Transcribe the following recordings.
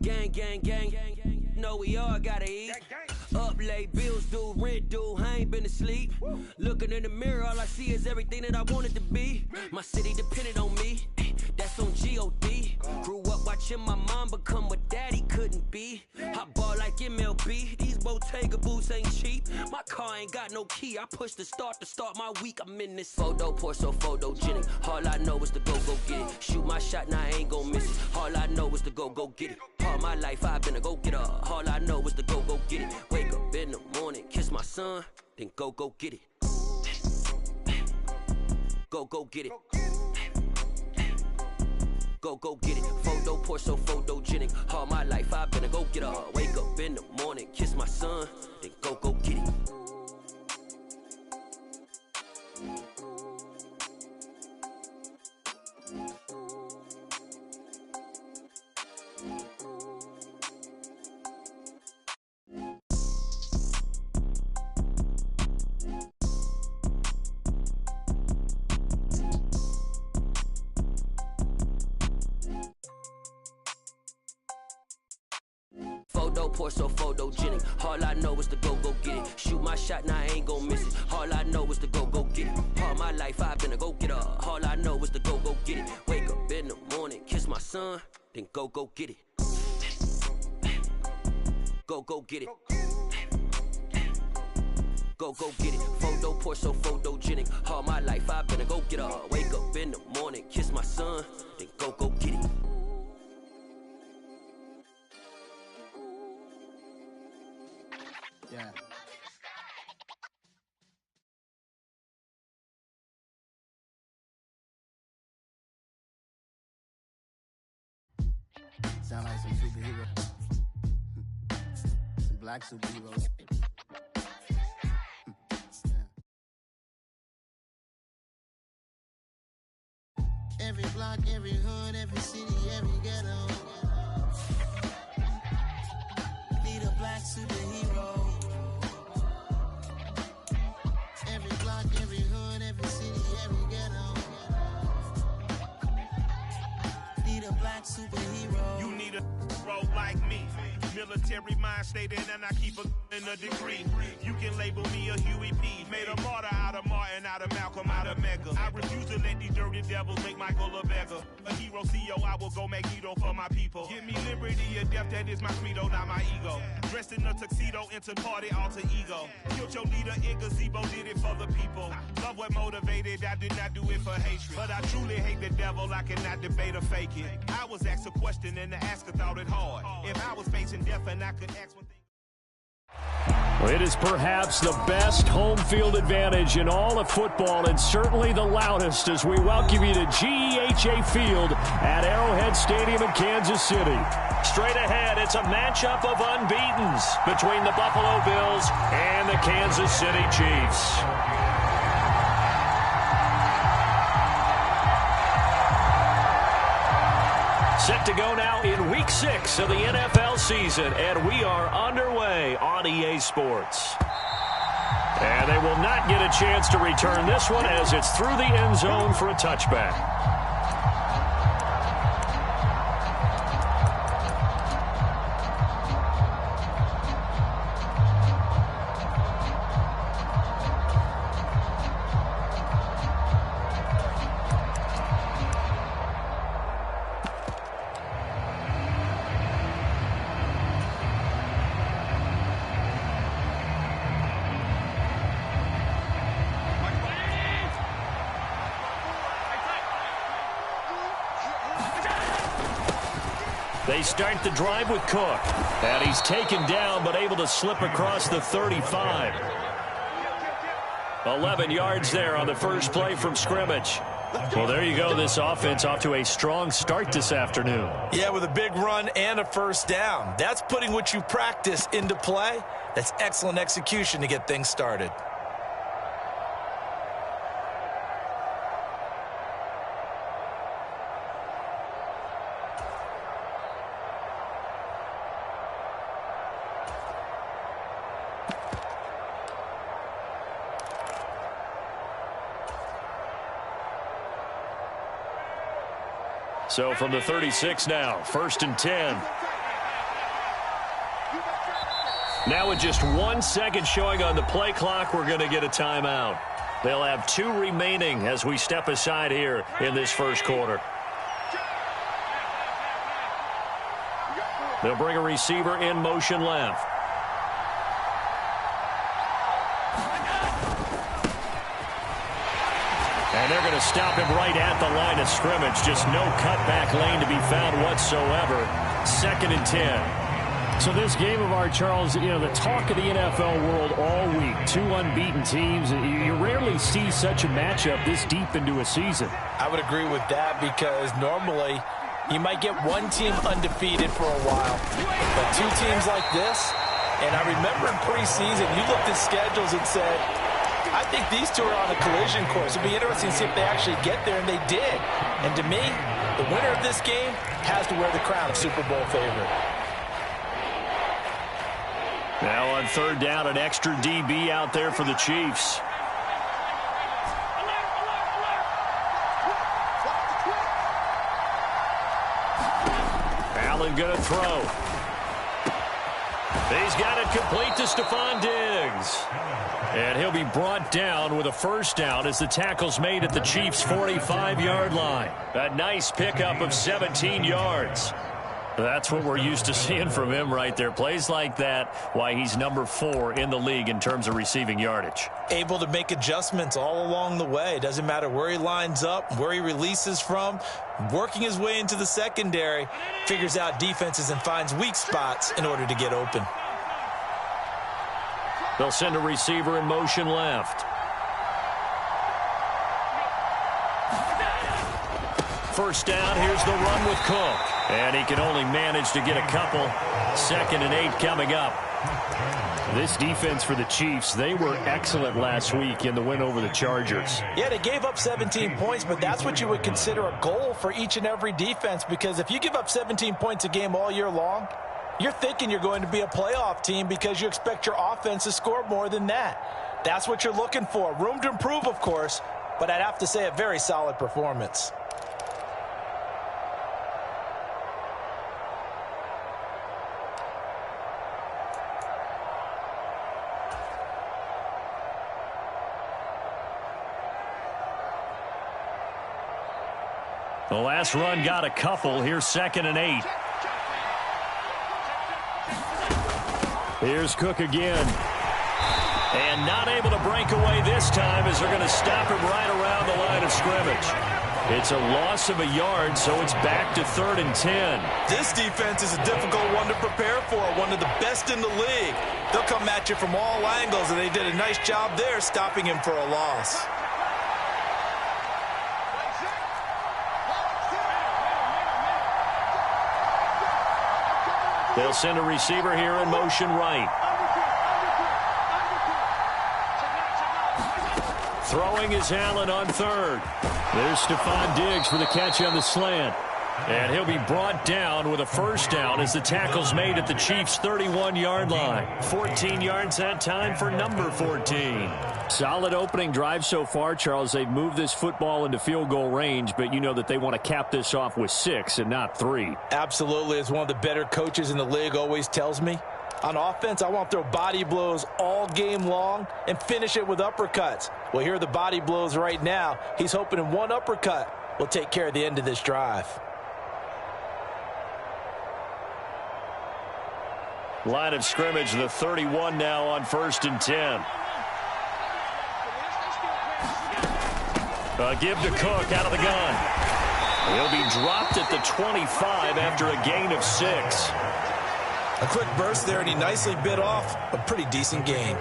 Gang, gang, gang. No, we all gotta eat. Up late, bills due, rent due, I ain't been asleep. Looking in the mirror, all I see is everything that I wanted to be. My city depended on me, that's on G.O.D. Grew up watching my mom become what daddy couldn't be. I ball like MLB, these Bottega boots ain't cheap. My car ain't got no key, I push the start to start my week. I'm in this photo, pour so photogenic. All I know is to go get it. Shoot my shot, now I ain't gon' miss it. All I know is to go get it. All my life I've been a go-getter. All I know is to go get it. Wake up in the morning, kiss my son, then go get it. Go get it. Go get it. Photo, pour so photogenic. All my life I've been a go-getter. Wake up in the morning, kiss my son, then go get it. Pour so photogenic. All I know is to go get it. Shoot my shot, now I ain't gon' miss it. All I know is to go get it. All my life I've been a go-getter. All I know is to go get it. Wake up in the morning, kiss my son, then go get it. Go get it. Go get it. Photo, pour so photogenic. All my life I've been a go-getter. Wake up in the morning, kiss my son, then go get it. Yeah. Sound like some superheroes. Some black superheroes. Every block, every hood, every city, every ghetto. Need a black superhero. Every block, every hood, every city, every ghetto. Need a black superhero. You need a hero like me. Military mind stated, and I keep a degree. You can label me a Huey P. Made a martyr out of Martin, out of Malcolm, out of Mega. I refuse to let these dirty devils make Michael a beggar. A hero CEO, I will go Magneto for my people. Give me liberty or death, that is my credo, not my ego. Dressed in a tuxedo, into party alter ego. Killed your leader in gazebo, did it for the people. Love what motivated, I did not do it for hatred. But I truly hate the devil, I cannot debate or fake it. I was asked a question and the asker thought it hard. If I was facing death and I could ask one thing. Well, it is perhaps the best home field advantage in all of football, and certainly the loudest, as we welcome you to GEHA Field at Arrowhead Stadium in Kansas City. Straight ahead, it's a matchup of unbeatens between the Buffalo Bills and the Kansas City Chiefs. Set to go now in Week 6 of the NFL season, and we are underway on EA Sports. And they will not get a chance to return this one as it's through the end zone for a touchback. They start the drive with Cook. And he's taken down, but able to slip across the 35. 11 yards there on the first play from scrimmage. Well, there you go. This offense off to a strong start this afternoon. Yeah, with a big run and a first down. That's putting what you practice into play. That's excellent execution to get things started. So from the 36 now, 1st and 10. Now with just 1 second showing on the play clock, we're going to get a timeout. They'll have 2 remaining as we step aside here in this first quarter. They'll bring a receiver in motion left. And they're going to stop him right at the line of scrimmage. Just no cutback lane to be found whatsoever. 2nd and 10. So this game of ours, Charles, you know, the talk of the NFL world all week. 2 unbeaten teams. You rarely see such a matchup this deep into a season. I would agree with that because normally you might get one team undefeated for a while. But 2 teams like this, and I remember in preseason, you looked at schedules and said, I think these 2 are on a collision course. It'd be interesting to see if they actually get there, and they did. And to me, the winner of this game has to wear the crown of Super Bowl favorite. Now on 3rd down, an extra DB out there for the Chiefs. Allen going to throw. He's got it complete to Stephon Diggs. And he'll be brought down with a 1st down as the tackle's made at the Chiefs' 45-yard line. A nice pickup of 17 yards. That's what we're used to seeing from him right there. Plays like that, why he's number 4 in the league in terms of receiving yardage. Able to make adjustments all along the way. Doesn't matter where he lines up, where he releases from. Working his way into the secondary, figures out defenses and finds weak spots in order to get open. They'll send a receiver in motion left. First down, here's the run with Cook. And he can only manage to get a couple. 2nd and 8 coming up. This defense for the Chiefs, they were excellent last week in the win over the Chargers. Yeah, they gave up 17 points, but that's what you would consider a goal for each and every defense, because if you give up 17 points a game all year long, you're thinking you're going to be a playoff team because you expect your offense to score more than that. That's what you're looking for. Room to improve, of course, but I'd have to say a very solid performance. The last run got a couple. Here's 2nd and 8. Here's Cook again. And not able to break away this time as they're going to stop him right around the line of scrimmage. It's a loss of a yard, so it's back to 3rd and 10. This defense is a difficult one to prepare for, one of the best in the league. They'll come at you from all angles, and they did a nice job there stopping him for a loss. They'll send a receiver here in motion right. Throwing is Allen on 3rd. There's Stephon Diggs for the catch on the slant. And he'll be brought down with a 1st down as the tackle's made at the Chiefs' 31-yard line. 14 yards that time for number 14. Solid opening drive so far, Charles. They've moved this football into field goal range, but you know that they want to cap this off with 6 and not 3. Absolutely. As one of the better coaches in the league always tells me, on offense, I want to throw body blows all game long and finish it with uppercuts. Well, here are the body blows right now. He's hoping in one uppercut will take care of the end of this drive. Line of scrimmage, the 31 now on 1st and 10. Give to Cook out of the gun. He'll be dropped at the 25 after a gain of 6. A quick burst there, and he nicely bit off a pretty decent gain.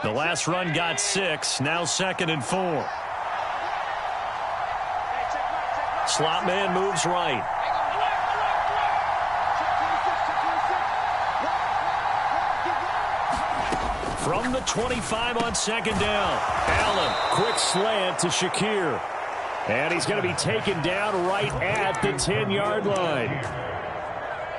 The last run got 6, now 2nd and 4. Slot man moves right. From the 25 on 2nd down. Allen, quick slant to Shakir. And he's going to be taken down right at the 10-yard line.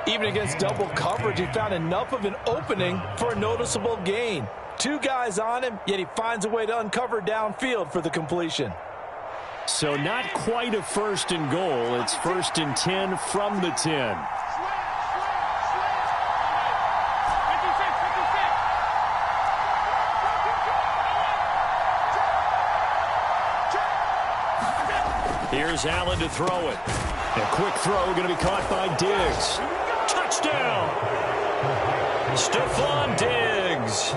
Even against double coverage, he found enough of an opening for a noticeable gain. 2 guys on him, yet he finds a way to uncover downfield for the completion. So not quite a 1st and goal. It's 1st and 10 from the 10. Here's Allen to throw it. A quick throw going to be caught by Diggs. Touchdown! Stephon Diggs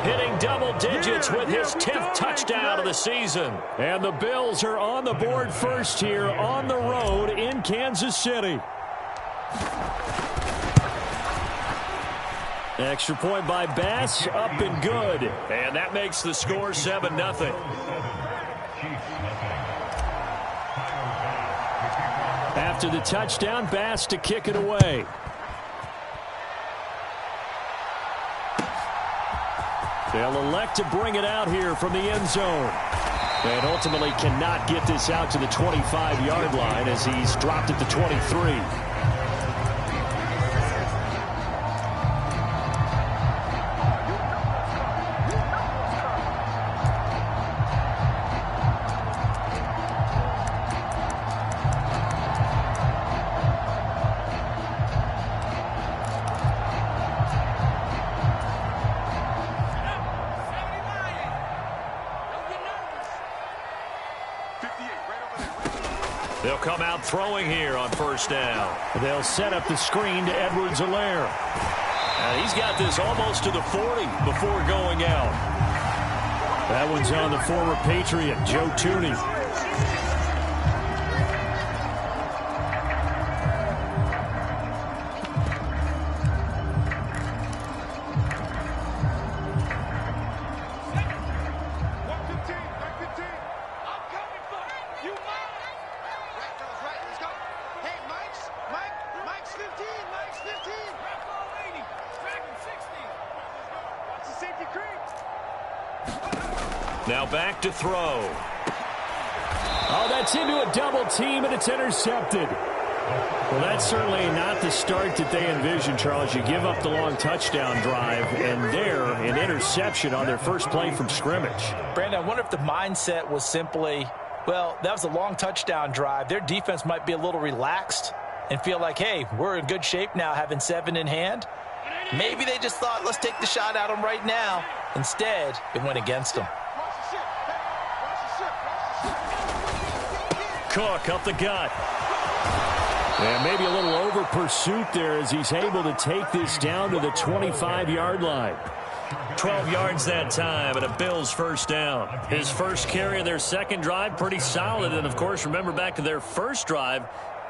hitting double digits with his 10th touchdown of the season. And the Bills are on the board first here on the road in Kansas City. Extra point by Bass, up and good. And that makes the score 7-0. After the touchdown, Bass to kick it away. They'll elect to bring it out here from the end zone. And ultimately cannot get this out to the 25-yard line as he's dropped at the 23. They'll come out throwing here on 1st down. They'll set up the screen to Edwards-Helaire. He's got this almost to the 40 before going out. That one's on the former Patriot, Joe Thuney. Now back to throw. Oh, that's into a double team, and it's intercepted. Well, that's certainly not the start that they envisioned, Charles. You give up the long touchdown drive, and there, an interception on their first play from scrimmage. Brandon, I wonder if the mindset was simply, well, that was a long touchdown drive. Their defense might be a little relaxed and feel like, hey, we're in good shape now having 7 in hand. Maybe they just thought, let's take the shot at them right now. Instead, it went against them. Cook up the gut. And maybe a little over pursuit there as he's able to take this down to the 25-yard line. 12 yards that time and a Bills 1st down. His first carry of their second drive, pretty solid. And, of course, remember back to their first drive,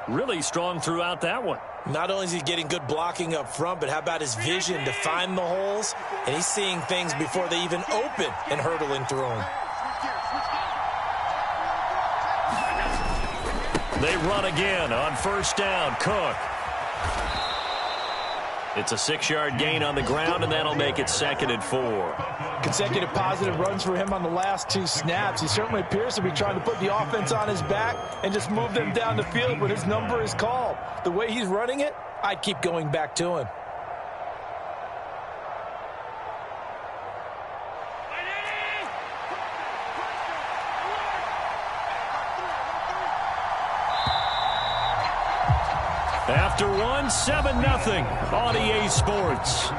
really strong throughout that one. Not only is he getting good blocking up front, but how about his vision to find the holes? And he's seeing things before they even open and hurdling through them. They run again on 1st down. Cook. It's a 6-yard gain on the ground, and that'll make it 2nd and 4. Consecutive positive runs for him on the last 2 snaps. He certainly appears to be trying to put the offense on his back and just move them down the field when his number is called. The way he's running it, I'd keep going back to him. After one, 7-0 on EA Sports.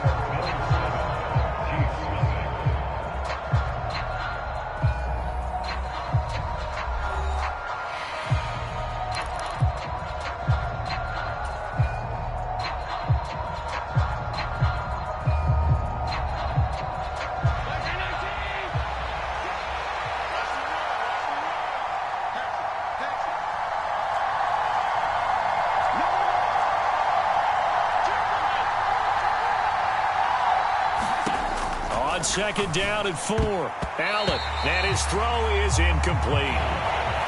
On 2nd down and 4. Allen, and his throw is incomplete.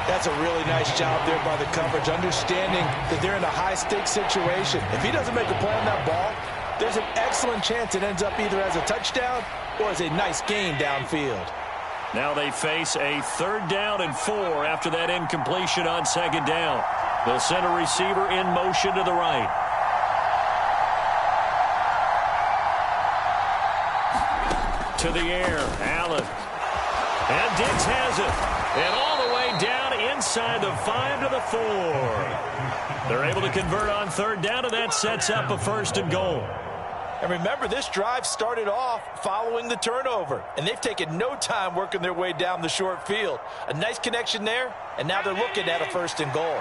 That's a really nice job there by the coverage, understanding that they're in a high-stakes situation. If he doesn't make a play on that ball, there's an excellent chance it ends up either as a touchdown or as a nice gain downfield. Now they face a 3rd down and 4 after that incompletion on 2nd down. They'll send a receiver in motion to the right. To the air, Allen. And Diggs has it. And all the way down inside the 5 to the 4. They're able to convert on third down, and that sets up a 1st and goal. And remember, this drive started off following the turnover, and they've taken no time working their way down the short field. A nice connection there, and now they're looking at a 1st and goal.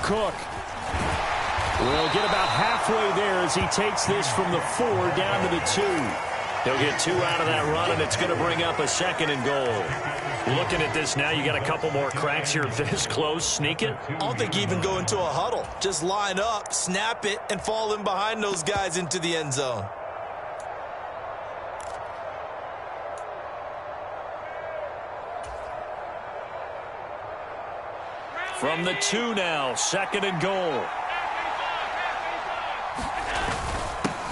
Cook will get about halfway there as he takes this from the 4 down to the 2. He'll get 2 out of that run, and it's going to bring up a 2nd and goal. Looking at this now, you got a couple more cracks here this close. Sneak it? I don't think you even go into a huddle. Just line up, snap it, and fall in behind those guys into the end zone. From the 2 now, 2nd and goal.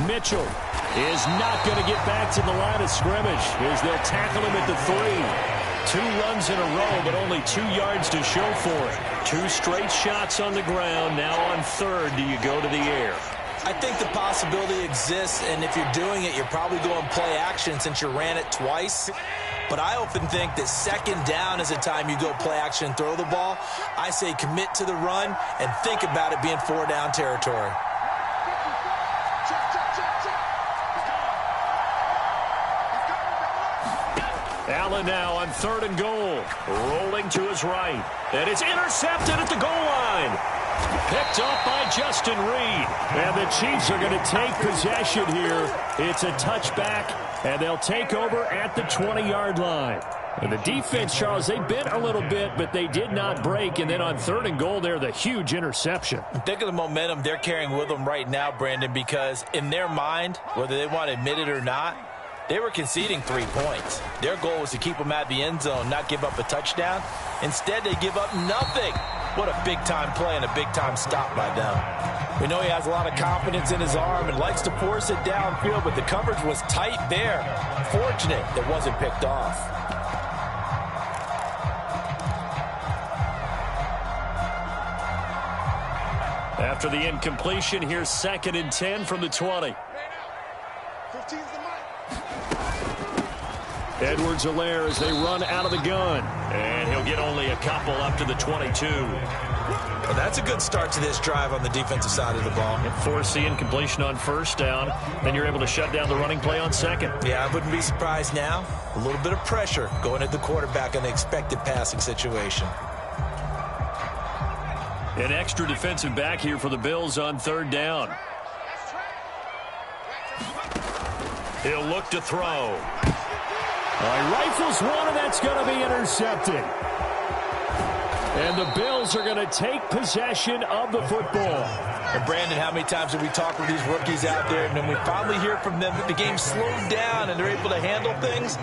Mitchell is not going to get back to the line of scrimmage as they'll tackle him at the 3. 2 runs in a row, but only 2 yards to show for it. 2 straight shots on the ground. Now on 3rd, do you go to the air? I think the possibility exists, and if you're doing it, you're probably going play action since you ran it twice. But I often think that 2nd down is a time you go play action and throw the ball. I say commit to the run and think about it being 4 down territory. Allen now on 3rd and goal. Rolling to his right. And it's intercepted at the goal line. Picked off by Justin Reed. And the Chiefs are going to take possession here. It's a touchback, and they'll take over at the 20-yard line. And the defense, Charles, they bent a little bit, but they did not break. And then on 3rd and goal there, the huge interception. Think of the momentum they're carrying with them right now, Brandon, because in their mind, whether they want to admit it or not, they were conceding 3 points. Their goal was to keep them at the end zone, not give up a touchdown. Instead, they give up nothing. What a big-time play and a big-time stop by them. We know he has a lot of confidence in his arm and likes to force it downfield, but the coverage was tight there. Fortunate it wasn't picked off. After the incompletion, here's 2nd and 10 from the 20. Edwards-Helaire as they run out of the gun. And he'll get only a couple up to the 22. Well, that's a good start to this drive on the defensive side of the ball. And force the incompletion on 1st down. Then you're able to shut down the running play on 2nd. Yeah, I wouldn't be surprised now. A little bit of pressure going at the quarterback in the expected passing situation. An extra defensive back here for the Bills on 3rd down. He'll look to throw. Rifles one, and that's going to be intercepted. And the Bills are going to take possession of the football. And Brandon, how many times have we talked with these rookies out there, and then we finally hear from them that the game slowed down and they're able to handle things?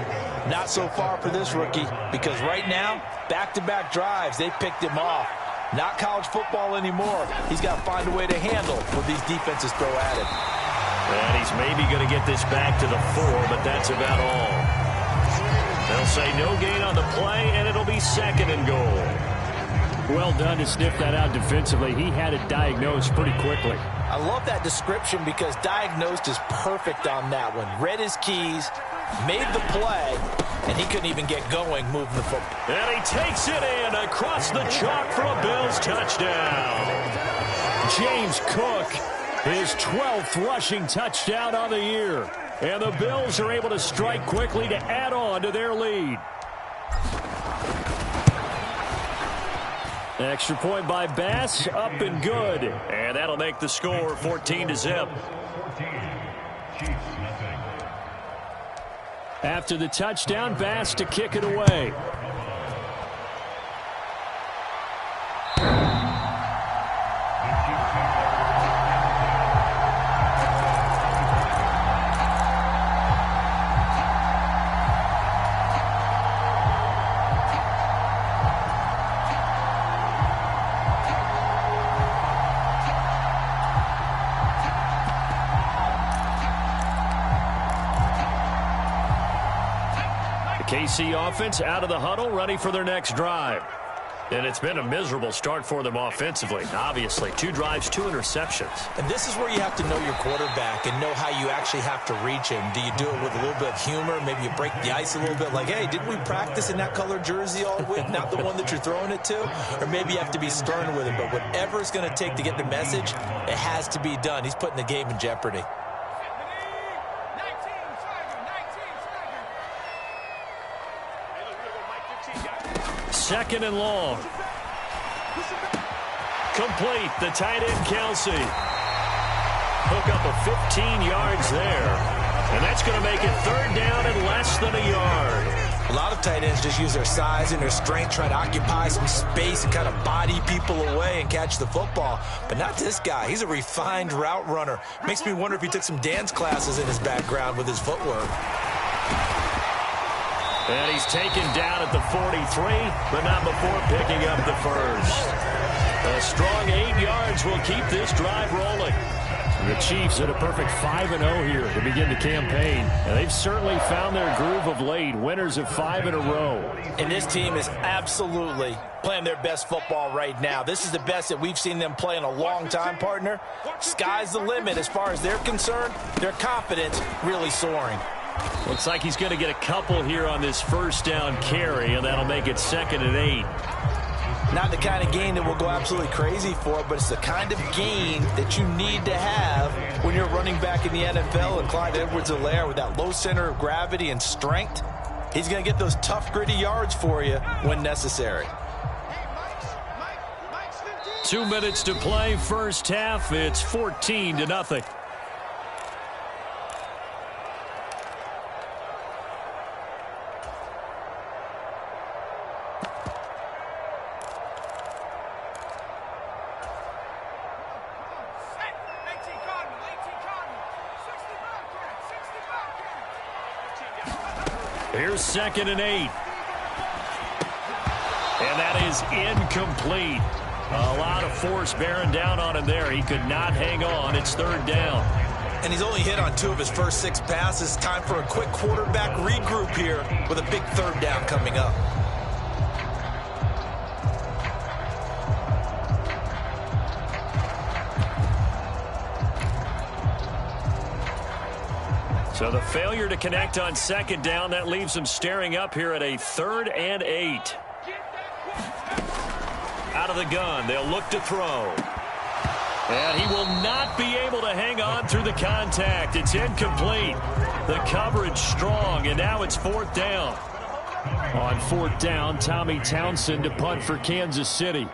Not so far for this rookie, because right now, back-to-back drives, they picked him off. Not college football anymore. He's got to find a way to handle what these defenses throw at him. And he's maybe going to get this back to the 4, but that's about all. They'll say no gain on the play, and it'll be 2nd and goal. Well done to sniff that out defensively. He had it diagnosed pretty quickly. I love that description because diagnosed is perfect on that one. Read his keys, made the play, and he couldn't even get going moving the football. And he takes it in across the chalk for a Bills touchdown. James Cook, his 12th rushing touchdown on the year. And the Bills are able to strike quickly to add on to their lead. Extra point by Bass, up and good. And that'll make the score 14-0. After the touchdown, Bass to kick it away. KC offense out of the huddle, ready for their next drive. And it's been a miserable start for them offensively. Obviously, 2 drives, 2 interceptions. And this is where you have to know your quarterback and know how you actually have to reach him. Do you do it with a little bit of humor? Maybe you break the ice a little bit like, hey, didn't we practice in that color jersey all week, not the one that you're throwing it to? Or maybe you have to be stern with him. But whatever it's going to take to get the message, it has to be done. He's putting the game in jeopardy. Second and long. Complete. The tight end, Kelsey. Hook up of 15 yards there. And that's going to make it third down and less than a yard. A lot of tight ends just use their size and their strength, try to occupy some space and kind of body people away and catch the football. But not this guy. He's a refined route runner. Makes me wonder if he took some dance classes in his background with his footwork. And he's taken down at the 43, but not before picking up the first. A strong 8 yards will keep this drive rolling. The Chiefs at a perfect 5-0 here to begin the campaign. And they've certainly found their groove of late. Winners of 5 in a row. And this team is absolutely playing their best football right now. This is the best that we've seen them play in a long time, partner. Sky's the limit as far as they're concerned. Their confidence really soaring. Looks like he's going to get a couple here on this first down carry, and that'll make it 2nd and 8. Not the kind of gain that we'll go absolutely crazy for, but it's the kind of gain that you need to have when you're running back in the NFL. And Clyde Edwards-Helaire, with that low center of gravity and strength, he's going to get those tough, gritty yards for you when necessary. 2 minutes to play, first half. It's 14-0. Here's 2nd and 8. And that is incomplete. A lot of force bearing down on him there. He could not hang on. It's 3rd down. And he's only hit on 2 of his first 6 passes. Time for a quick quarterback regroup here with a big 3rd down coming up. So the failure to connect on 2nd down, that leaves him staring up here at a 3rd and 8. Out of the gun, they'll look to throw. And he will not be able to hang on through the contact. It's incomplete. The coverage strong, and now it's 4th down. On 4th down, Tommy Townsend to punt for Kansas City.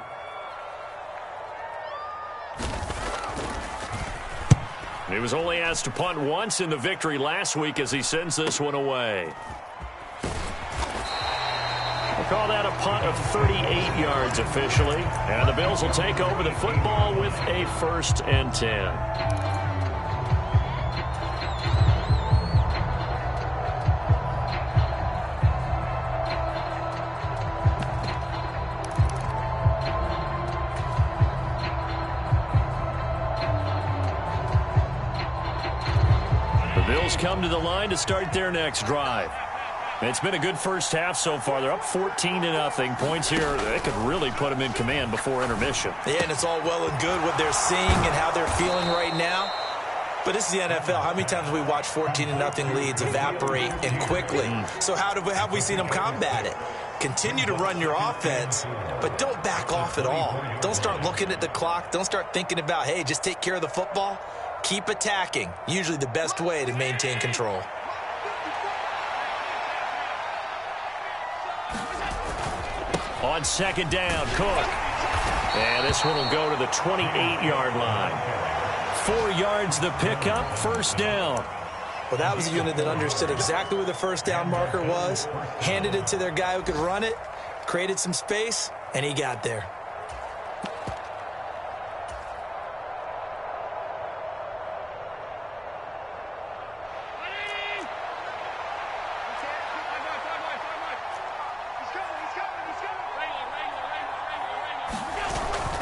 He was only asked to punt once in the victory last week as he sends this one away. We'll call that a punt of 38 yards officially. And the Bills will take over the football with a 1st and 10. Bills come to the line to start their next drive. It's been a good first half so far. They're up 14-0. Points here, they could really put them in command before intermission. Yeah, and it's all well and good what they're seeing and how they're feeling right now. But this is the NFL. How many times have we watched 14-0 leads evaporate and quickly? So how have we seen them combat it? Continue to run your offense, but don't back off at all. Don't start looking at the clock. Don't start thinking about, hey, just take care of the football. Keep attacking. Usually the best way to maintain control. On 2nd down, Cook. And this one will go to the 28-yard line. 4 yards the pickup, 1st down. Well, that was a unit that understood exactly where the 1st down marker was, handed it to their guy who could run it, created some space, and he got there.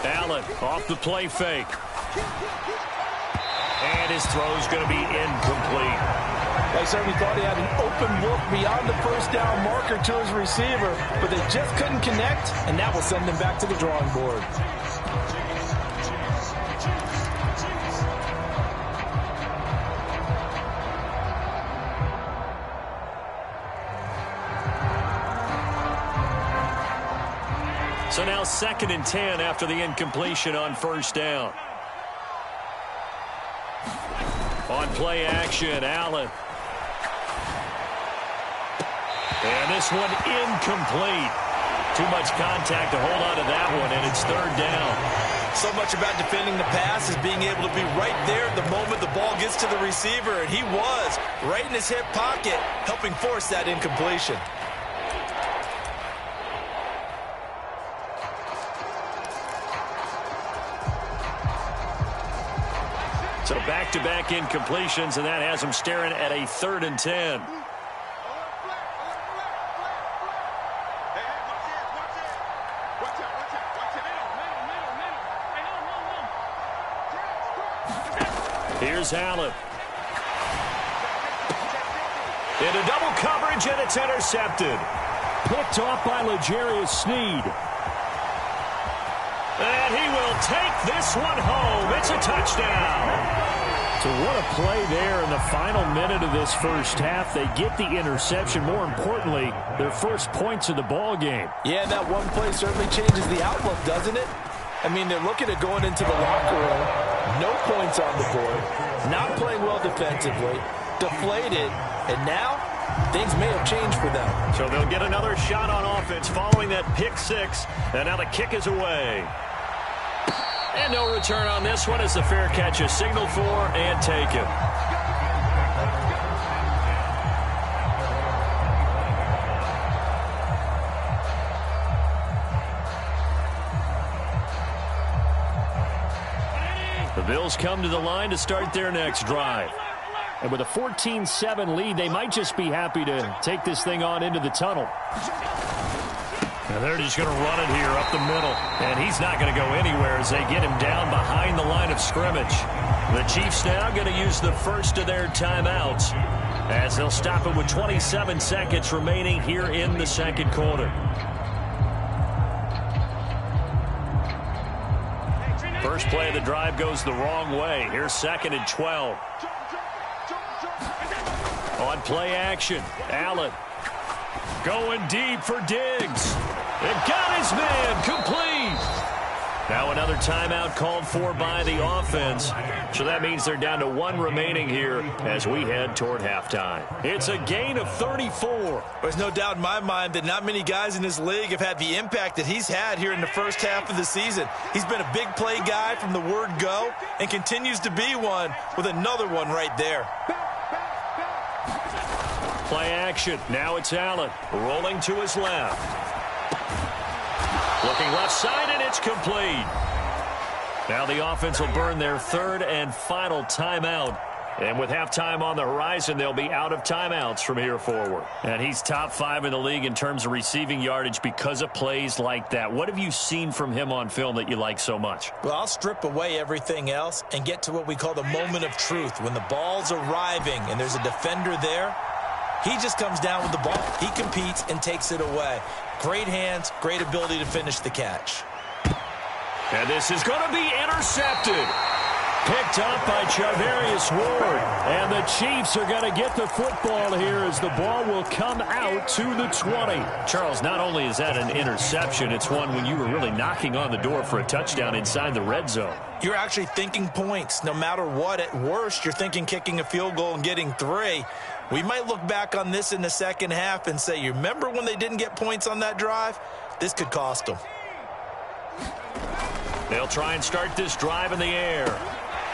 Allen off the play fake. And his throw is going to be incomplete. I certainly thought he had an open look beyond the first down marker to his receiver, but they just couldn't connect, and that will send them back to the drawing board. So now 2nd and 10 after the incompletion on first down. On play action, Allen. And this one incomplete. Too much contact to hold on to that one, and it's 3rd down. So much about defending the pass is being able to be right there the moment the ball gets to the receiver, and he was right in his hip pocket, helping force that incompletion. So back-to-back incompletions, and that has him staring at a 3rd and 10. Here's Allen. Into double coverage, and it's intercepted. Picked off by L'Jarius Sneed. And he will take this one home. It's a touchdown. So what a play there in the final minute of this first half. They get the interception. More importantly, their first points of the ball game. Yeah, that one play certainly changes the outlook, doesn't it? I mean, they're looking at going into the locker room. No points on the board. Not playing well defensively. Deflated. And now, things may have changed for them. So they'll get another shot on offense following that pick six. And now the kick is away. And no return on this one as the fair catch is signaled for and taken. The Bills come to the line to start their next drive. And with a 14-7 lead, they might just be happy to take this thing on into the tunnel. And they're just going to run it here up the middle. And he's not going to go anywhere as they get him down behind the line of scrimmage. The Chiefs now going to use the first of their timeouts as they'll stop it with 27 seconds remaining here in the second quarter. First play of the drive goes the wrong way. Here's 2nd and 12. On play action, Allen going deep for Diggs. It got his man complete. Now another timeout called for by the offense. So that means they're down to 1 remaining here as we head toward halftime. It's a gain of 34. There's no doubt in my mind that not many guys in this league have had the impact that he's had here in the first half of the season. He's been a big play guy from the word go and continues to be one with another one right there. Play action. Now it's Allen rolling to his left. Looking left side, and it's complete. Now the offense will burn their 3rd and final timeout. And with halftime on the horizon, they'll be out of timeouts from here forward. And he's top 5 in the league in terms of receiving yardage because of plays like that. What have you seen from him on film that you like so much? Well, I'll strip away everything else and get to what we call the moment of truth. When the ball's arriving and there's a defender there, he just comes down with the ball. He competes and takes it away. Great hands, great ability to finish the catch. And this is going to be intercepted. Picked up by Charvarius Ward. And the Chiefs are going to get the football here as the ball will come out to the 20. Charles, not only is that an interception, it's one when you were really knocking on the door for a touchdown inside the red zone. You're actually thinking points. No matter what, at worst, you're thinking kicking a field goal and getting 3. We might look back on this in the second half and say, you remember when they didn't get points on that drive? This could cost them. They'll try and start this drive in the air.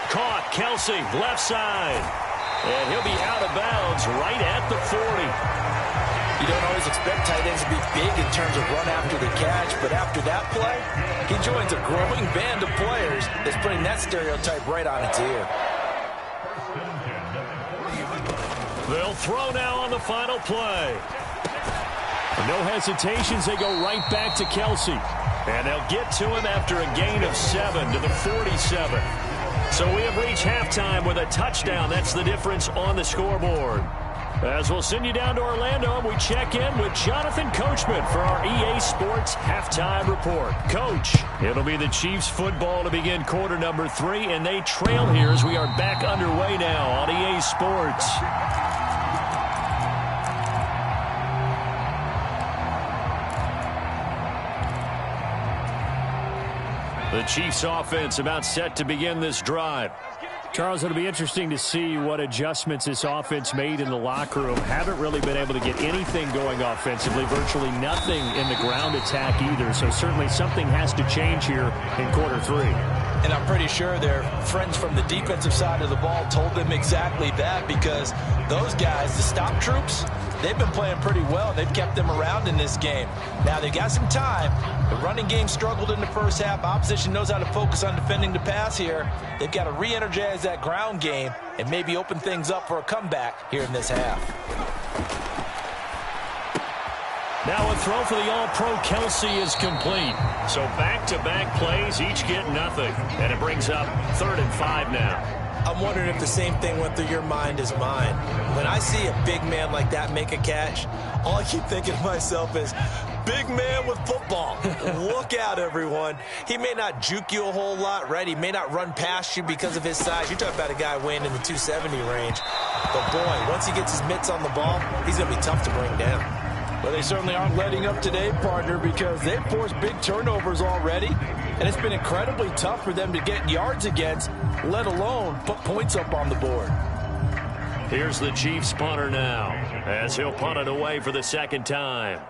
Caught, Kelsey, left side. And he'll be out of bounds right at the 40. You don't always expect tight ends to be big in terms of run after the catch, but after that play, he joins a growing band of players that's putting that stereotype right on its ear. They'll throw now on the final play. No hesitations, they go right back to Kelsey. And they'll get to him after a gain of 7 to the 47. So we have reached halftime with a touchdown. That's the difference on the scoreboard. As we'll send you down to Orlando, and we check in with Jonathan Coachman for our EA Sports Halftime Report. Coach, it'll be the Chiefs football to begin quarter number 3, and they trail here as we are back underway now on EA Sports. The Chiefs offense about set to begin this drive. Charles, it'll be interesting to see what adjustments this offense made in the locker room. Haven't really been able to get anything going offensively, virtually nothing in the ground attack either. So certainly something has to change here in quarter 3. And I'm pretty sure their friends from the defensive side of the ball told them exactly that, because those guys, the stop troops, they've been playing pretty well, and they've kept them around in this game. Now, they got some time. The running game struggled in the first half. Opposition knows how to focus on defending the pass here. They've got to re-energize that ground game and maybe open things up for a comeback here in this half. Now a throw for the All-Pro Kelsey is complete. So back-to-back plays, each get nothing. And it brings up 3rd and 5 now. I'm wondering if the same thing went through your mind as mine. When I see a big man like that make a catch, all I keep thinking to myself is, big man with football. Look out, everyone. He may not juke you a whole lot, right? He may not run past you because of his size. You're talking about a guy weighing in the 270 range. But, boy, once he gets his mitts on the ball, he's going to be tough to bring down. Well, they certainly aren't letting up today, partner, because they've forced big turnovers already, and it's been incredibly tough for them to get yards against, let alone put points up on the board. Here's the Chiefs punter now, as he'll punt it away for the second time.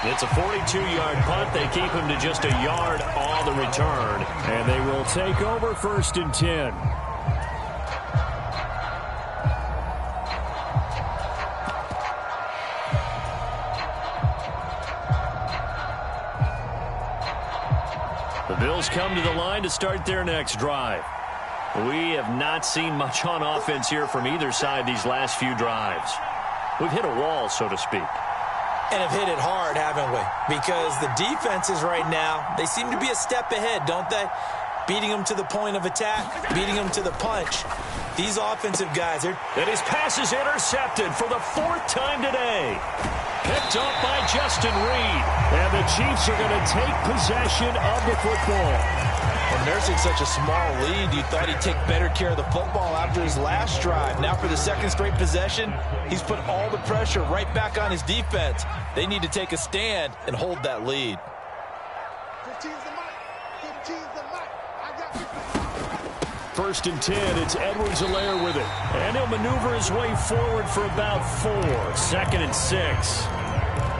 It's a 42-yard punt. They keep him to just a yard on the return. And they will take over 1st and 10. The Bills come to the line to start their next drive. We have not seen much on offense here from either side these last few drives. We've hit a wall, so to speak. And have hit it hard, haven't we? Because the defenses right now, they seem to be a step ahead, don't they? Beating them to the point of attack, beating them to the punch. These offensive guys are... And his pass is intercepted for the 4th time today. Picked up by Justin Reed. And the Chiefs are going to take possession of the football. Well, nursing such a small lead, you thought he'd take better care of the football after his last drive. Now for the 2nd straight possession, he's put all the pressure right back on his defense. They need to take a stand and hold that lead. 15's the mic. 15's the mic. I got 15. 1st and 10, it's Edwards-Helaire with it. And he'll maneuver his way forward for about 4. 2nd and 6.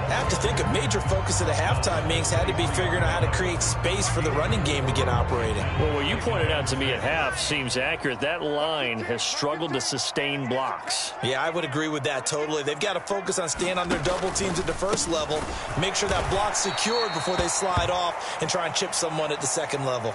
I have to think a major focus of the halftime meetings had to be figuring out how to create space for the running game to get operating. Well, what you pointed out to me at half seems accurate. That line has struggled to sustain blocks. Yeah, I would agree with that totally. They've got to focus on staying on their double teams at the 1st level, make sure that block's secured before they slide off and try and chip someone at the 2nd level.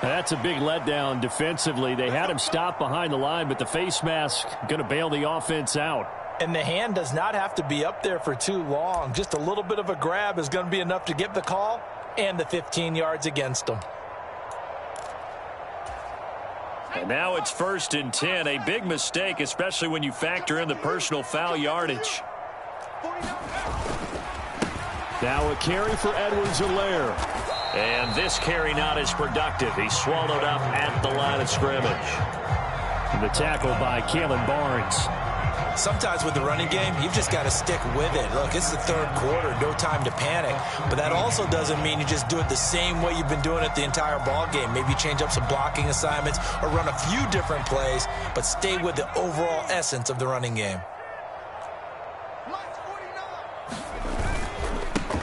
That's a big letdown defensively. They had him stop behind the line, but the face mask going to bail the offense out. And the hand does not have to be up there for too long. Just a little bit of a grab is going to be enough to get the call and the 15 yards against them. And now it's 1st and 10. A big mistake, especially when you factor in the personal foul yardage. Now a carry for Edwards-Helaire. And this carry not as productive. He's swallowed up at the line of scrimmage. And the tackle by Kalen Barnes. Sometimes with the running game, you've just got to stick with it. Look, it's the 3rd quarter, no time to panic. But that also doesn't mean you just do it the same way you've been doing it the entire ball game. Maybe change up some blocking assignments or run a few different plays, but stay with the overall essence of the running game.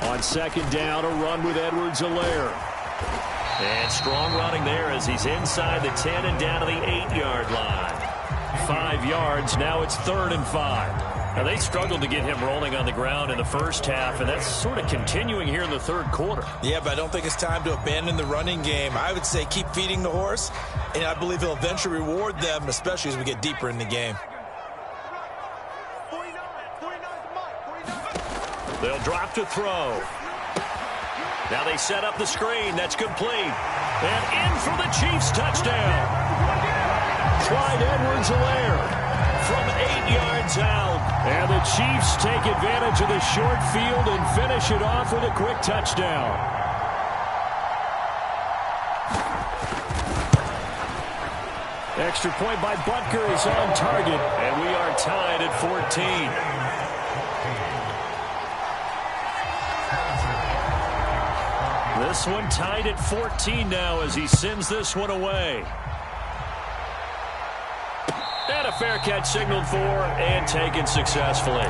On 2nd down, a run with Edwards-Helaire. And strong running there as he's inside the 10 and down to the 8-yard line. 5 yards, now it's 3rd and 5. Now, they struggled to get him rolling on the ground in the first half, and that's sort of continuing here in the 3rd quarter. Yeah, but I don't think it's time to abandon the running game. I would say keep feeding the horse, and I believe he'll eventually reward them, especially as we get deeper in the game. They'll drop to throw. Now they set up the screen. That's complete. And in for the Chiefs touchdown. Clyde Edwards-Helaire from 8 yards out. And the Chiefs take advantage of the short field and finish it off with a quick touchdown. Extra point by Butker is on target, and we are tied at 14. This one tied at 14 now as he sends this one away. And a fair catch signaled for and taken successfully.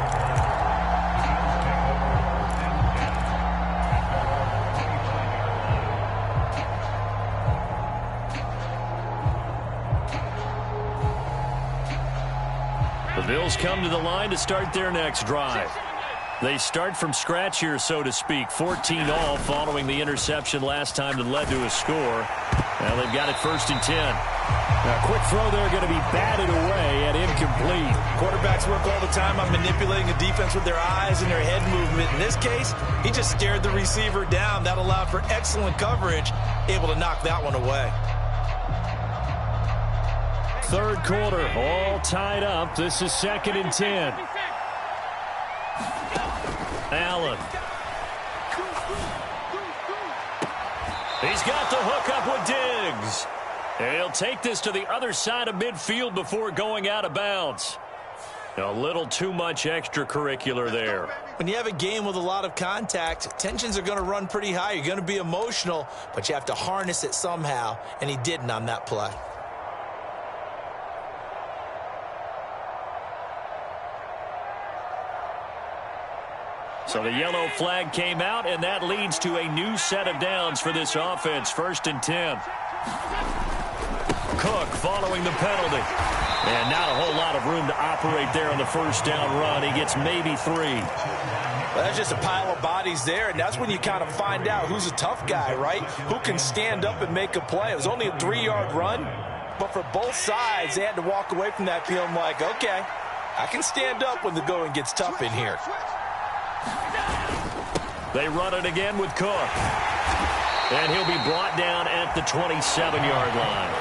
The Bills come to the line to start their next drive. They start from scratch here, so to speak. 14-all following the interception last time that led to a score. Now they've got it 1st and 10. Now, quick throw there going to be batted away and incomplete. Quarterbacks work all the time on manipulating a defense with their eyes and their head movement. In this case, he just stared the receiver down. That allowed for excellent coverage, able to knock that one away. Third quarter, all tied up. This is 2nd and 10. Allen. He's got the hook up with Diggs. And he'll take this to the other side of midfield before going out of bounds. A little too much extracurricular there. When you have a game with a lot of contact, tensions are going to run pretty high. You're going to be emotional, but you have to harness it somehow, and he didn't on that play. So the yellow flag came out, and that leads to a new set of downs for this offense. 1st and 10. Cook following the penalty. And not a whole lot of room to operate there on the first down run. He gets maybe 3. Well, that's just a pile of bodies there, and that's when you kind of find out who's a tough guy, right? Who can stand up and make a play. It was only a 3-yard run, but for both sides, they had to walk away from that feeling like, okay, I can stand up when the going gets tough in here. They run it again with Cook. And he'll be brought down at the 27-yard line.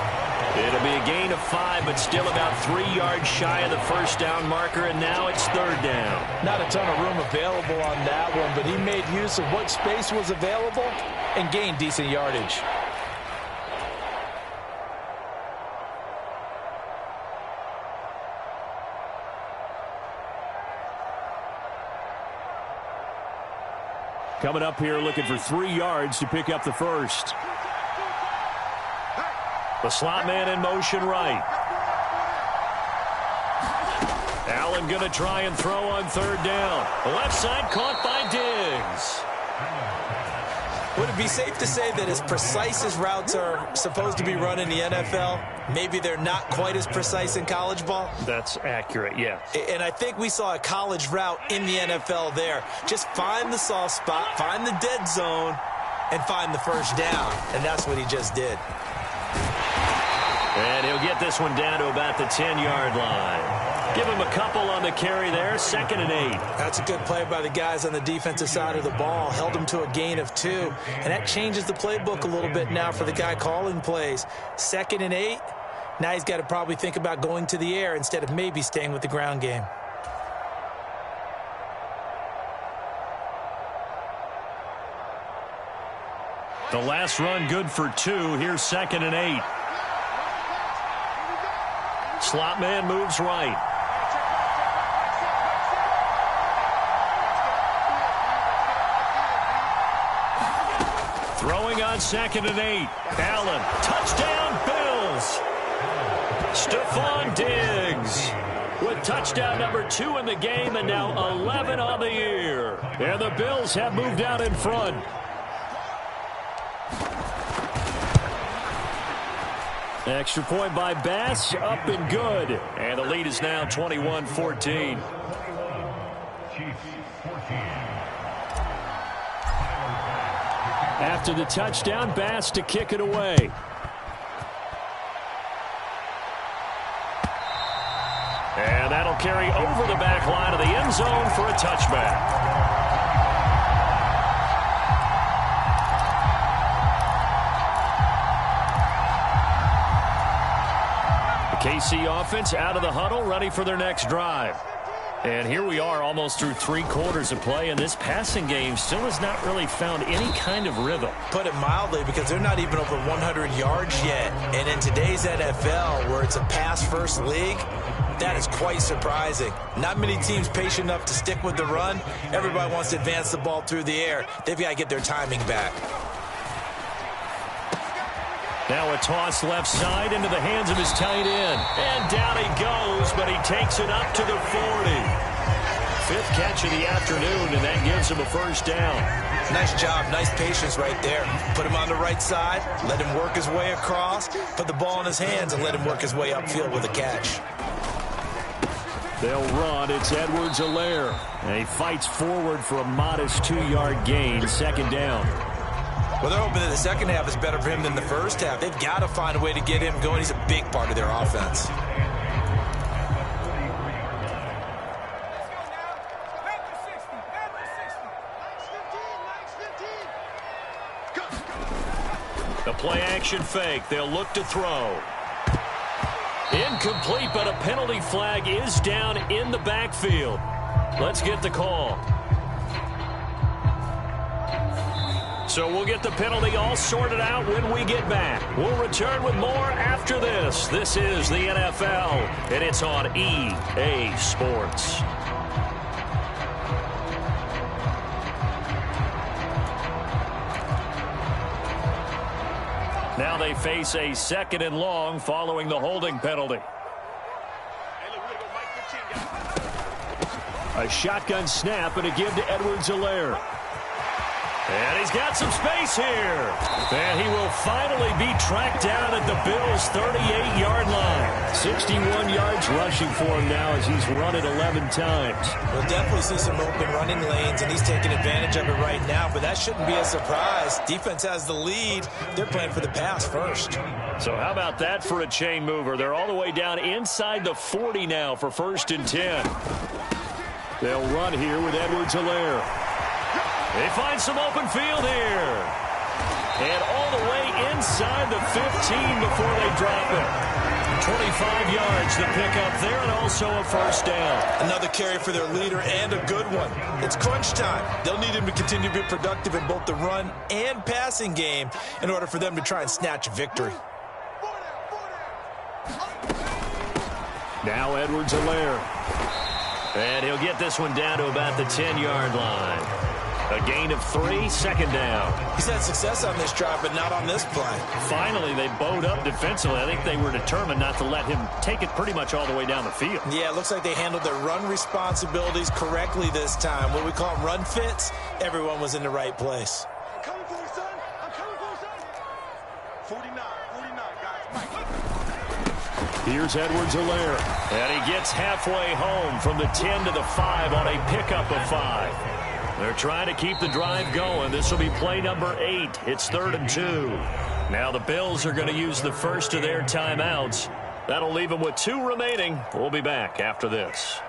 It'll be a gain of 5, but still about 3 yards shy of the first down marker, and now it's 3rd down. Not a ton of room available on that one, but he made use of what space was available and gained decent yardage. Coming up here looking for 3 yards to pick up the first. The slot man in motion right. Allen going to try and throw on 3rd down. The left side caught by Diggs. Would it be safe to say that as precise as routes are supposed to be run in the NFL, maybe they're not quite as precise in college ball? That's accurate, yeah. And I think we saw a college route in the NFL there. Just find the soft spot, find the dead zone, and find the first down. And that's what he just did. And he'll get this one down to about the 10-yard line. Give him a couple on the carry there. 2nd and 8. That's a good play by the guys on the defensive side of the ball. Held him to a gain of 2. And that changes the playbook a little bit now for the guy calling plays. 2nd and 8. Now he's got to probably think about going to the air instead of maybe staying with the ground game. The last run good for 2. Here's 2nd and 8. Slot man moves right. Throwing on 2nd and 8. Allen. Touchdown, Bills. Stephon Diggs with touchdown number 2 in the game, and now 11 on the year. And the Bills have moved out in front. Extra point by Bass, up and good. And the lead is now 21-14. After the touchdown, Bass to kick it away. And that'll carry over the back line of the end zone for a touchback. KC offense out of the huddle, ready for their next drive. And here we are almost through 3 quarters of play, and this passing game still has not really found any kind of rhythm. Put it mildly, because they're not even over 100 yards yet. And in today's NFL, where it's a pass-first league, that is quite surprising. Not many teams patient enough to stick with the run. Everybody wants to advance the ball through the air. They've got to get their timing back. Now a toss left side into the hands of his tight end. And down he goes, but he takes it up to the 40. 5th catch of the afternoon, and that gives him a first down. Nice job. Nice patience right there. Put him on the right side, let him work his way across, put the ball in his hands, and let him work his way upfield with a catch. They'll run. It's Edwards-Helaire. And he fights forward for a modest 2-yard gain, 2nd down. Well, they're hoping that the second half is better for him than the first half. They've got to find a way to get him going. He's a big part of their offense. The play-action fake. They'll look to throw. Incomplete, but a penalty flag is down in the backfield. Let's get the call. So we'll get the penalty all sorted out when we get back. We'll return with more after this. This is the NFL, and it's on EA Sports. Now they face a 2nd and long following the holding penalty. A shotgun snap and a give to Edwards-Helaire. And he's got some space here. And he will finally be tracked down at the Bills' 38-yard line. 61 yards rushing for him now as he's run it 11 times. We'll definitely see some open running lanes, and he's taking advantage of it right now, but that shouldn't be a surprise. Defense has the lead. They're playing for the pass first. So how about that for a chain mover? They're all the way down inside the 40 now for 1st and 10. They'll run here with Edwards-Helaire. They find some open field here. And all the way inside the 15 before they drop it. 25 yards the pickup there, and also a first down. Another carry for their leader, and a good one. It's crunch time. They'll need him to continue to be productive in both the run and passing game in order for them to try and snatch a victory. Now Edwards-Helaire. And he'll get this one down to about the 10-yard line. A gain of 3, 2nd down. He's had success on this drive, but not on this play. Finally, they bowed up defensively. I think they were determined not to let him take it pretty much all the way down the field. Yeah, it looks like they handled their run responsibilities correctly this time. What we call them run fits, everyone was in the right place. I'm coming for you, son. I'm coming for you, son. 49, guys. Here's Edwards-Helaire. And he gets halfway home from the 10 to the 5 on a pickup of 5. They're trying to keep the drive going. This will be play number 8. It's 3rd and 2. Now the Bills are going to use the first of their timeouts. That'll leave them with 2 remaining. We'll be back after this.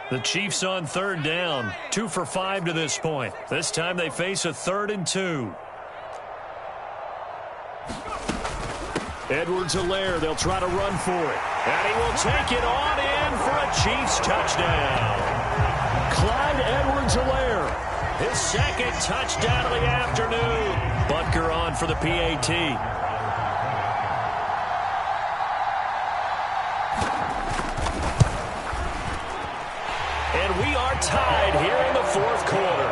The Chiefs on 3rd down. 2 for 5 to this point. This time they face a 3rd and 2. Edwards-Helaire, they'll try to run for it. And he will take it on in for a Chiefs touchdown. Clyde Edwards-Helaire, his 2nd touchdown of the afternoon. Butker on for the PAT. And we are tied here in the 4th quarter.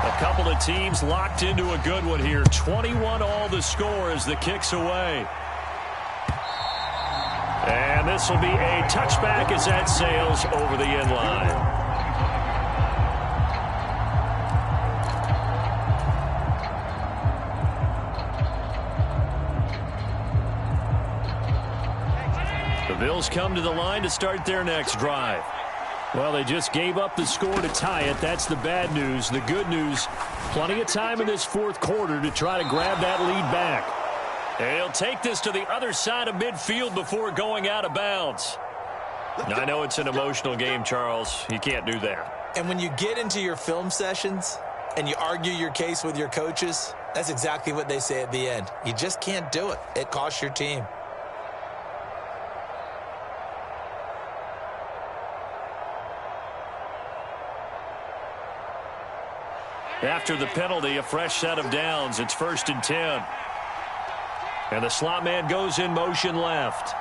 A couple of teams locked into a good one here. 21 all the score as the kick's away. And this will be a touchback as that sails over the end line. The Bills come to the line to start their next drive. Well, they just gave up the score to tie it. That's the bad news. The good news, plenty of time in this 4th quarter to try to grab that lead back. And he'll take this to the other side of midfield before going out of bounds. Now, I know it's an emotional game, Charles. You can't do that. And when you get into your film sessions and you argue your case with your coaches, that's exactly what they say at the end. You just can't do it. It costs your team. After the penalty, a fresh set of downs. It's 1st and 10. And the slot man goes in motion left.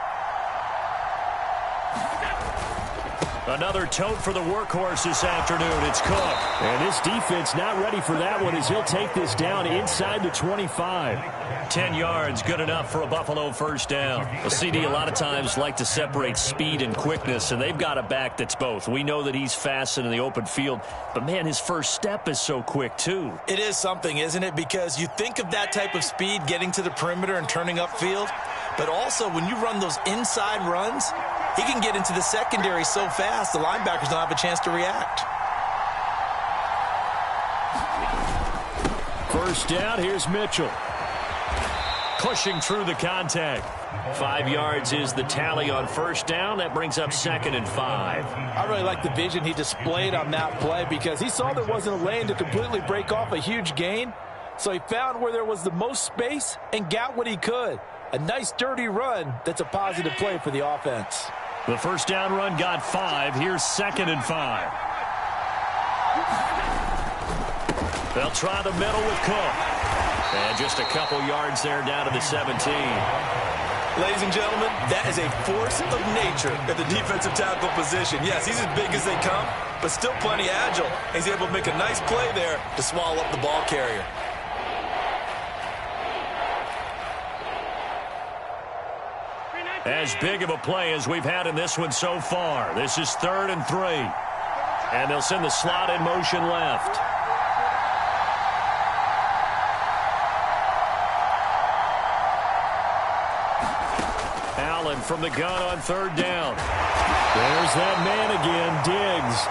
Another tote for the workhorse this afternoon. It's Cook. And this defense not ready for that one as he'll take this down inside the 25. 10 yards, good enough for a Buffalo first down. A CD a lot of times like to separate speed and quickness, and they've got a back that's both. We know that he's fast in the open field, but, man, his first step is so quick, too. It is something, isn't it? Because you think of that type of speed getting to the perimeter and turning upfield, but also when you run those inside runs, he can get into the secondary so fast, the linebackers don't have a chance to react. First down, here's Mitchell. Pushing through the contact. 5 yards is the tally on first down. That brings up 2nd and 5. I really like the vision he displayed on that play because he saw there wasn't a lane to completely break off a huge gain. So he found where there was the most space and got what he could. A nice, dirty run that's a positive play for the offense. The first down run got 5. Here's 2nd and 5. They'll try the middle with Cook. And just a couple yards there down to the 17. Ladies and gentlemen, that is a force of nature at the defensive tackle position. Yes, he's as big as they come, but still plenty agile. He's able to make a nice play there to swallow up the ball carrier. As big of a play as we've had in this one so far. This is 3rd and 3. And they'll send the slot in motion left. Allen from the gun on 3rd down. There's that man again, Diggs.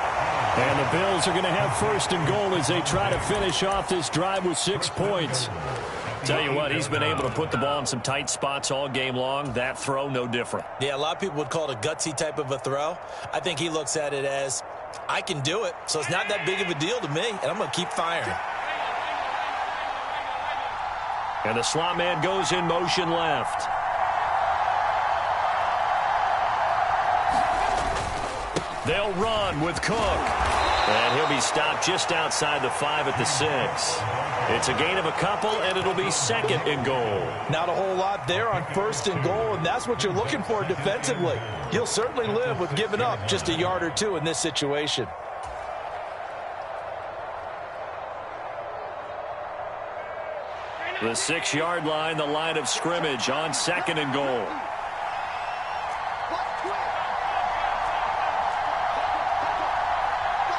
And the Bills are going to have 1st and goal as they try to finish off this drive with 6 points. Tell you what, he's been able to put the ball in some tight spots all game long. That throw, no different. Yeah, a lot of people would call it a gutsy type of a throw. I think he looks at it as, I can do it, so it's not that big of a deal to me, and I'm going to keep firing. And the slot man goes in motion left. They'll run with Cook. And he'll be stopped just outside the 5 at the 6. It's a gain of a couple, and it'll be 2nd and goal. Not a whole lot there on 1st and goal, and that's what you're looking for defensively. You'll certainly live with giving up just a yard or two in this situation. The 6-yard line, the line of scrimmage on 2nd and goal.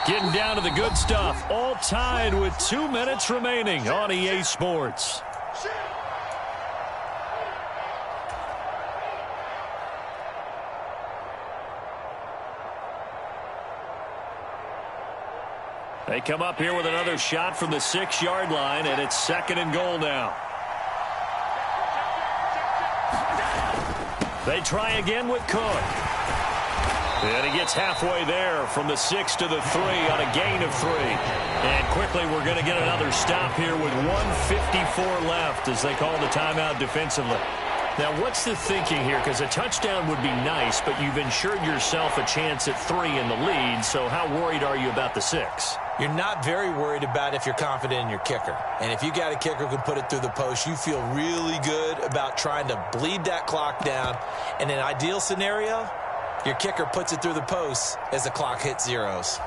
Getting down to the good stuff. All tied with 2 minutes remaining on EA Sports. They come up here with another shot from the 6-yard line, and it's 2nd and goal now. They try again with Cook. And he gets halfway there from the 6 to the 3 on a gain of 3. And quickly we're going to get another stop here with 1:54 left as they call the timeout defensively. Now, what's the thinking here? Because a touchdown would be nice, but you've ensured yourself a chance at 3 in the lead, so how worried are you about the 6? You're not very worried about if you're confident in your kicker. And if you got a kicker who can put it through the post, you feel really good about trying to bleed that clock down. In an ideal scenario, your kicker puts it through the post as the clock hits zeros.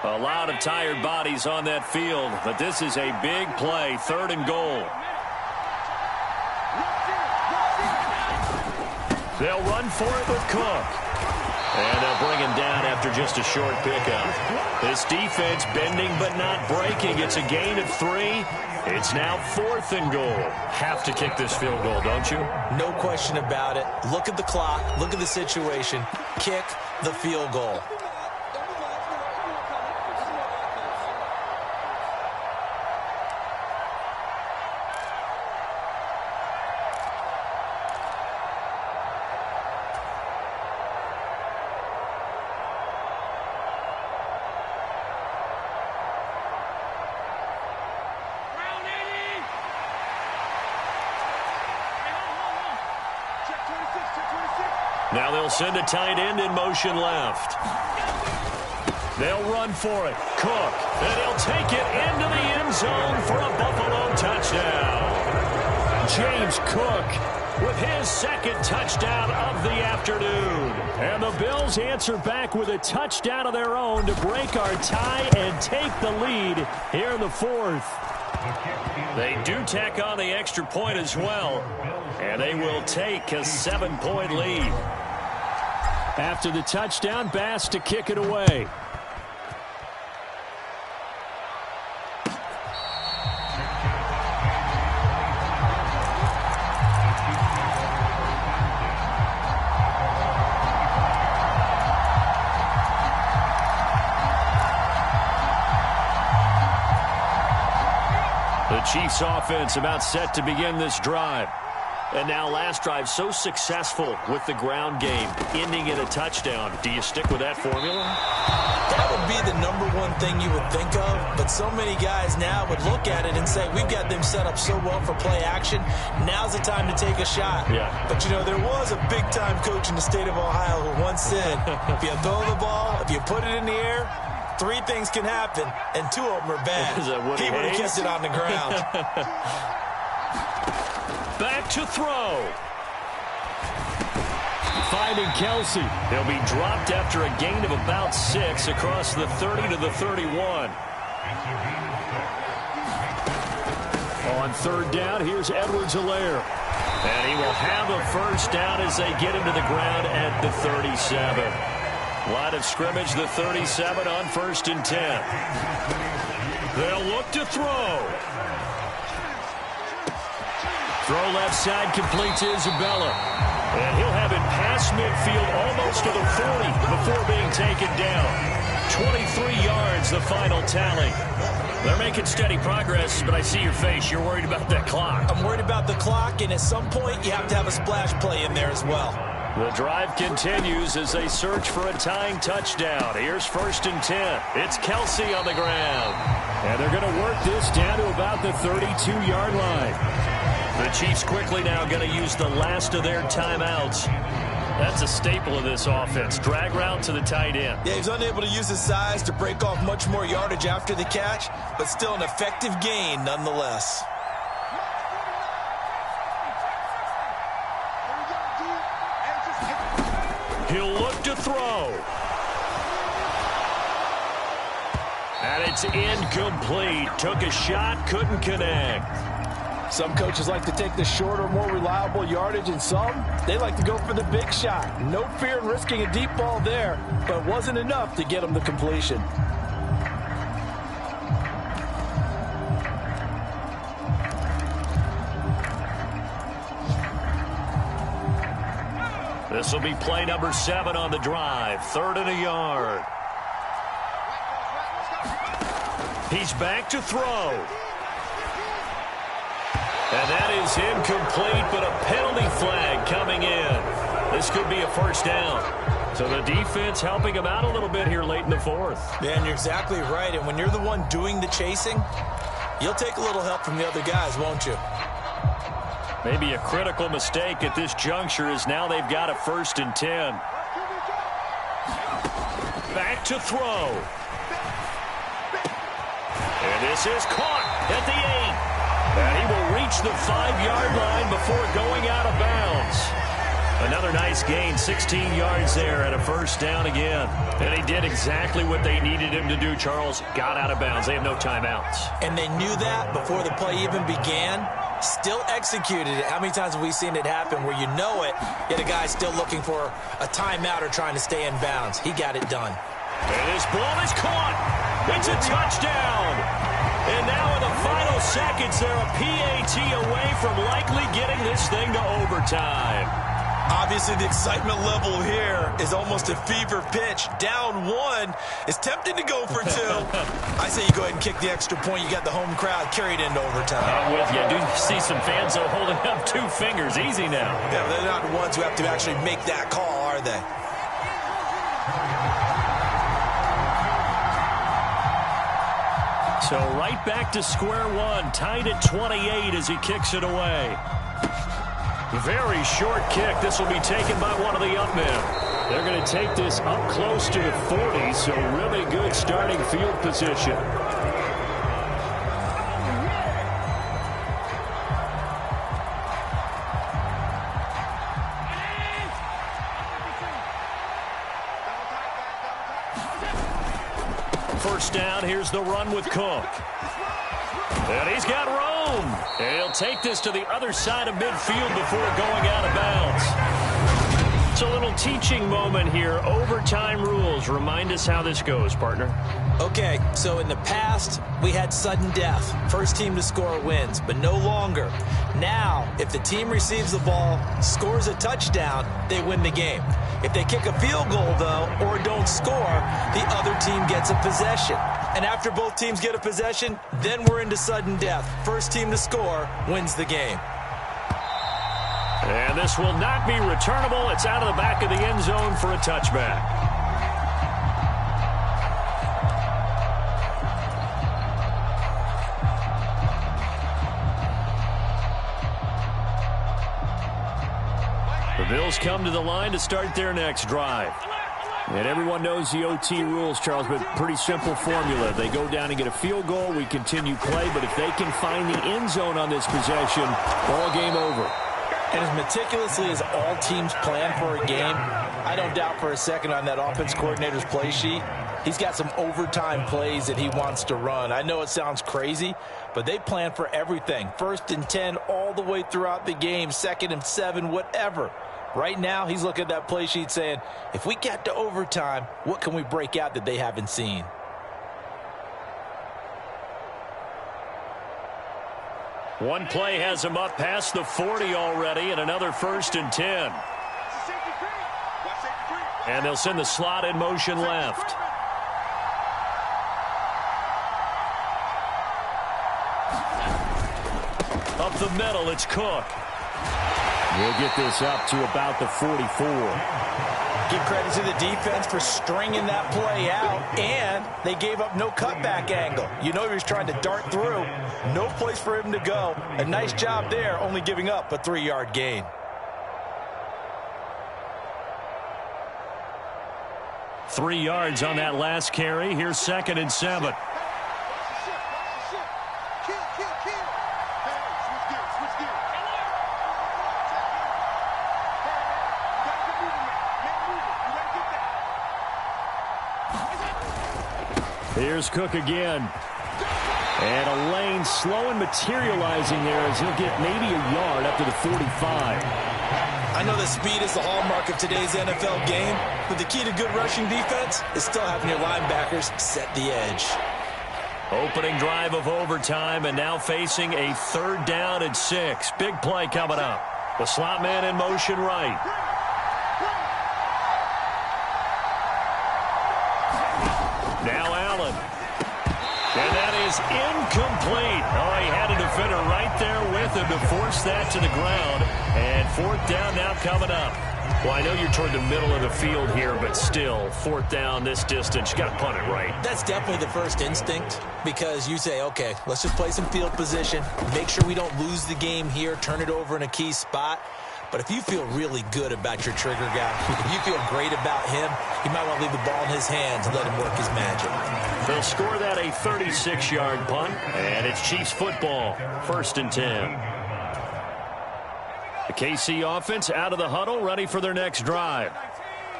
A lot of tired bodies on that field, but this is a big play, 3rd and goal. They'll run for it with Cook. And they'll bring him down after just a short pickup. This defense bending but not breaking. It's a gain of 3. It's now 4th and goal. Have to kick this field goal, don't you? No question about it. Look at the clock. Look at the situation. Kick the field goal. Now they'll send a tight end in motion left. They'll run for it. Cook. And he'll take it into the end zone for a Buffalo touchdown. James Cook with his second touchdown of the afternoon. And the Bills answer back with a touchdown of their own to break our tie and take the lead here in the fourth. They do tack on the extra point as well, and they will take a 7-point lead. After the touchdown, Bass to kick it away. The Chiefs offense about set to begin this drive. And now last drive so successful with the ground game, ending in a touchdown. Do you stick with that formula? That would be the number one thing you would think of, but so many guys now would look at it and say, we've got them set up so well for play action. Now's the time to take a shot. Yeah. But, you know, there was a big-time coach in the state of Ohio who once said, if you throw the ball, if you put it in the air, 3 things can happen, and 2 of them are bad. He would have kept it on the ground. Back to throw. Finding Kelsey. He'll be dropped after a gain of about 6 across the 30 to the 31. On third down, here's Edwards-Helaire. And he will have a first down as they get him to the ground at the 37. Line of scrimmage, the 37 on 1st and 10. They'll look to throw. Throw left side, complete to Isabella. And he'll have it past midfield almost to the 40 before being taken down. 23 yards, the final tally. They're making steady progress, but I see your face. You're worried about that clock. I'm worried about the clock, and at some point you have to have a splash play in there as well. The drive continues as they search for a tying touchdown. Here's 1st and 10. It's Kelsey on the ground. And they're going to work this down to about the 32-yard line. The Chiefs quickly now going to use the last of their timeouts. That's a staple of this offense. Drag route to the tight end. Yeah, he's unable to use his size to break off much more yardage after the catch, but still an effective gain nonetheless. He'll look to throw. And it's incomplete. Took a shot, couldn't connect. Some coaches like to take the shorter, more reliable yardage, and some, they like to go for the big shot. No fear in risking a deep ball there, but it wasn't enough to get them the completion. This will be play number 7 on the drive. 3rd and a yard. He's back to throw. And that is incomplete, but a penalty flag coming in. This could be a first down. So the defense helping him out a little bit here late in the 4th. Man, you're exactly right. And when you're the one doing the chasing, you'll take a little help from the other guys, won't you? Maybe a critical mistake at this juncture is now they've got a 1st and 10. Back to throw. And this is caught at the 8. And he will reach the 5-yard line before going out of bounds. Another nice gain, 16 yards there and a first down again. And he did exactly what they needed him to do, Charles. Got out of bounds. They have no timeouts. And they knew that before the play even began. Still executed it. How many times have we seen it happen where you know it, yet a guy's still looking for a timeout or trying to stay in bounds? He got it done. And this ball is caught. It's a touchdown. And now in the final seconds, they're a PAT away from likely getting this thing to overtime. Obviously, the excitement level here is almost a fever pitch. Down 1 is tempted to go for 2. I say you go ahead and kick the extra point. You got the home crowd carried into overtime. I'm with you. I do see some fans, though, holding up 2 fingers. Easy now. Yeah, but they're not the ones who have to actually make that call, are they? So right back to square one, tied at 28 as he kicks it away. Very short kick. This will be taken by one of the up men. They're going to take this up close to the 40, so really good starting field position. First down, here's the run with Cook. And he's got room. And he'll take this to the other side of midfield before going out of bounds. It's a little teaching moment here. Overtime rules. Remind us how this goes, partner. Okay, so in the past, we had sudden death. First team to score wins, but no longer. Now, if the team receives the ball, scores a touchdown, they win the game. If they kick a field goal, though, or don't score, the other team gets a possession. And after both teams get a possession, then we're into sudden death. First team to score wins the game. And this will not be returnable. It's out of the back of the end zone for a touchback. The Bills come to the line to start their next drive. And everyone knows the OT rules, Charles, but pretty simple formula. They go down and get a field goal, we continue play, but if they can find the end zone on this possession, ball game over. And as meticulously as all teams plan for a game, I don't doubt for a second on that offense coordinator's play sheet, he's got some overtime plays that he wants to run. I know it sounds crazy, but they plan for everything. 1st and 10 all the way throughout the game, 2nd and 7, whatever. Right now, he's looking at that play sheet saying, if we get to overtime, what can we break out that they haven't seen? One play has him up past the 40 already, and another 1st and 10. And they'll send the slot in motion left. Up the middle, it's Cook. We'll get this up to about the 44. Give credit to the defense for stringing that play out, and they gave up no cutback angle. You know he was trying to dart through. No place for him to go. A nice job there, only giving up a 3-yard gain. Three yards on that last carry. Here's 2nd and 7. Here's Cook again. And a lane slow and materializing there as he'll get maybe a yard up to the 45. I know that speed is the hallmark of today's NFL game, but the key to good rushing defense is still having your linebackers set the edge. Opening drive of overtime, and now facing a 3rd down and 6. Big play coming up. The slot man in motion right. Now Allen. And that is incomplete. Oh, he had a defender right there with him to force that to the ground. And 4th down now coming up. Well, I know you're toward the middle of the field here, but still, 4th down this distance, you got to punt it right. That's definitely the first instinct, because you say, okay, let's just play some field position, make sure we don't lose the game here, turn it over in a key spot. But if you feel really good about your trigger guy, if you feel great about him, you might want to leave the ball in his hands and let him work his magic. They'll score that a 36-yard punt, and it's Chiefs football, 1st and 10. The KC offense out of the huddle, ready for their next drive.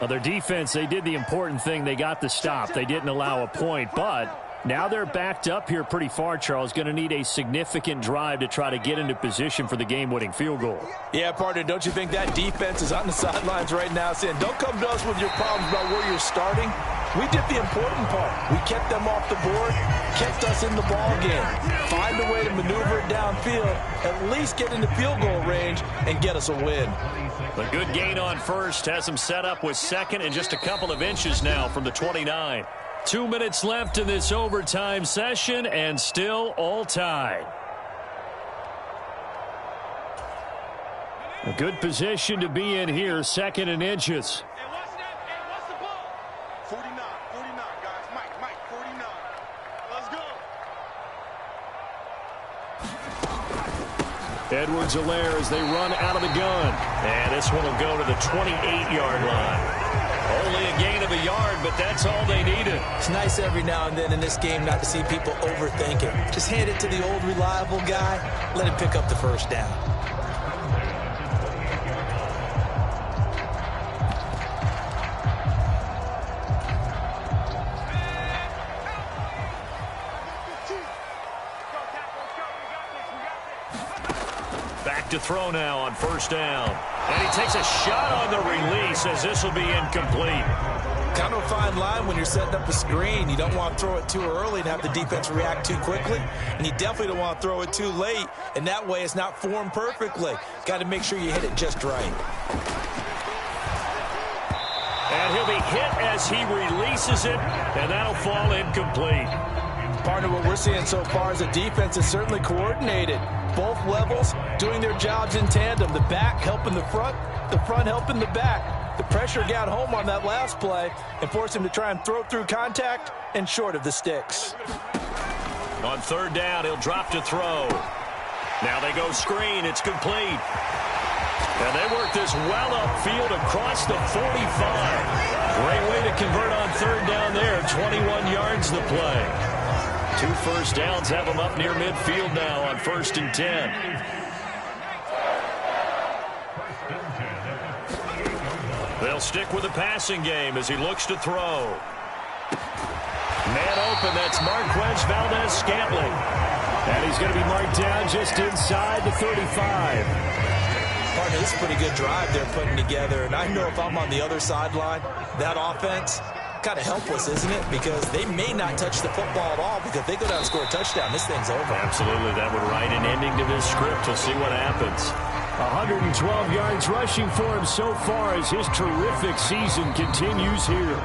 Now, their defense, they did the important thing. They got the stop. They didn't allow a point, but now they're backed up here pretty far, Charles. Going to need a significant drive to try to get into position for the game-winning field goal. Yeah, partner, don't you think that defense is on the sidelines right now saying, don't come to us with your problems about where you're starting. We did the important part. We kept them off the board, kept us in the ball game. Find a way to maneuver it downfield, at least get into field goal range, and get us a win. A good gain on 1st has them set up with 2nd and just a couple of inches now from the 29. 2 minutes left in this overtime session, and still all tied. A good position to be in here, 2nd and inches. 49, guys. Mike, 49. Let's go. Edwards-Helaire as they run out of the gun. And this one will go to the 28-yard line. Only a gain of a yard, but that's all they needed. It's nice every now and then in this game not to see people overthink it. Just hand it to the old reliable guy. Let him pick up the first down. Back to throw now on first down. And he takes a shot on the release as this will be incomplete. Kind of a fine line when you're setting up a screen. You don't want to throw it too early and have the defense react too quickly. And you definitely don't want to throw it too late. And that way it's not formed perfectly. Got to make sure you hit it just right. And he'll be hit as he releases it. And that'll fall incomplete. Partner, what we're seeing so far is the defense is certainly coordinated. Both levels doing their jobs in tandem. The back helping the front helping the back. The pressure got home on that last play and forced him to try and throw through contact and short of the sticks. On third down, he'll drop to throw. Now they go screen. It's complete. And they work this well upfield across the 45. Great way to convert on third down there. 21 yards the play. 2 first downs have him up near midfield now on 1st and 10. They'll stick with the passing game as he looks to throw. Man open, that's Marquez Valdez-Scantling. And he's going to be marked down just inside the 35. Partner, this is a pretty good drive they're putting together. And I know if I'm on the other sideline, that offense, kind of helpless, isn't it? Because they may not touch the football at all, because if they go down and score a touchdown, this thing's over. Absolutely. That would write an ending to this script. We'll see what happens. 112 yards rushing for him so far as his terrific season continues here.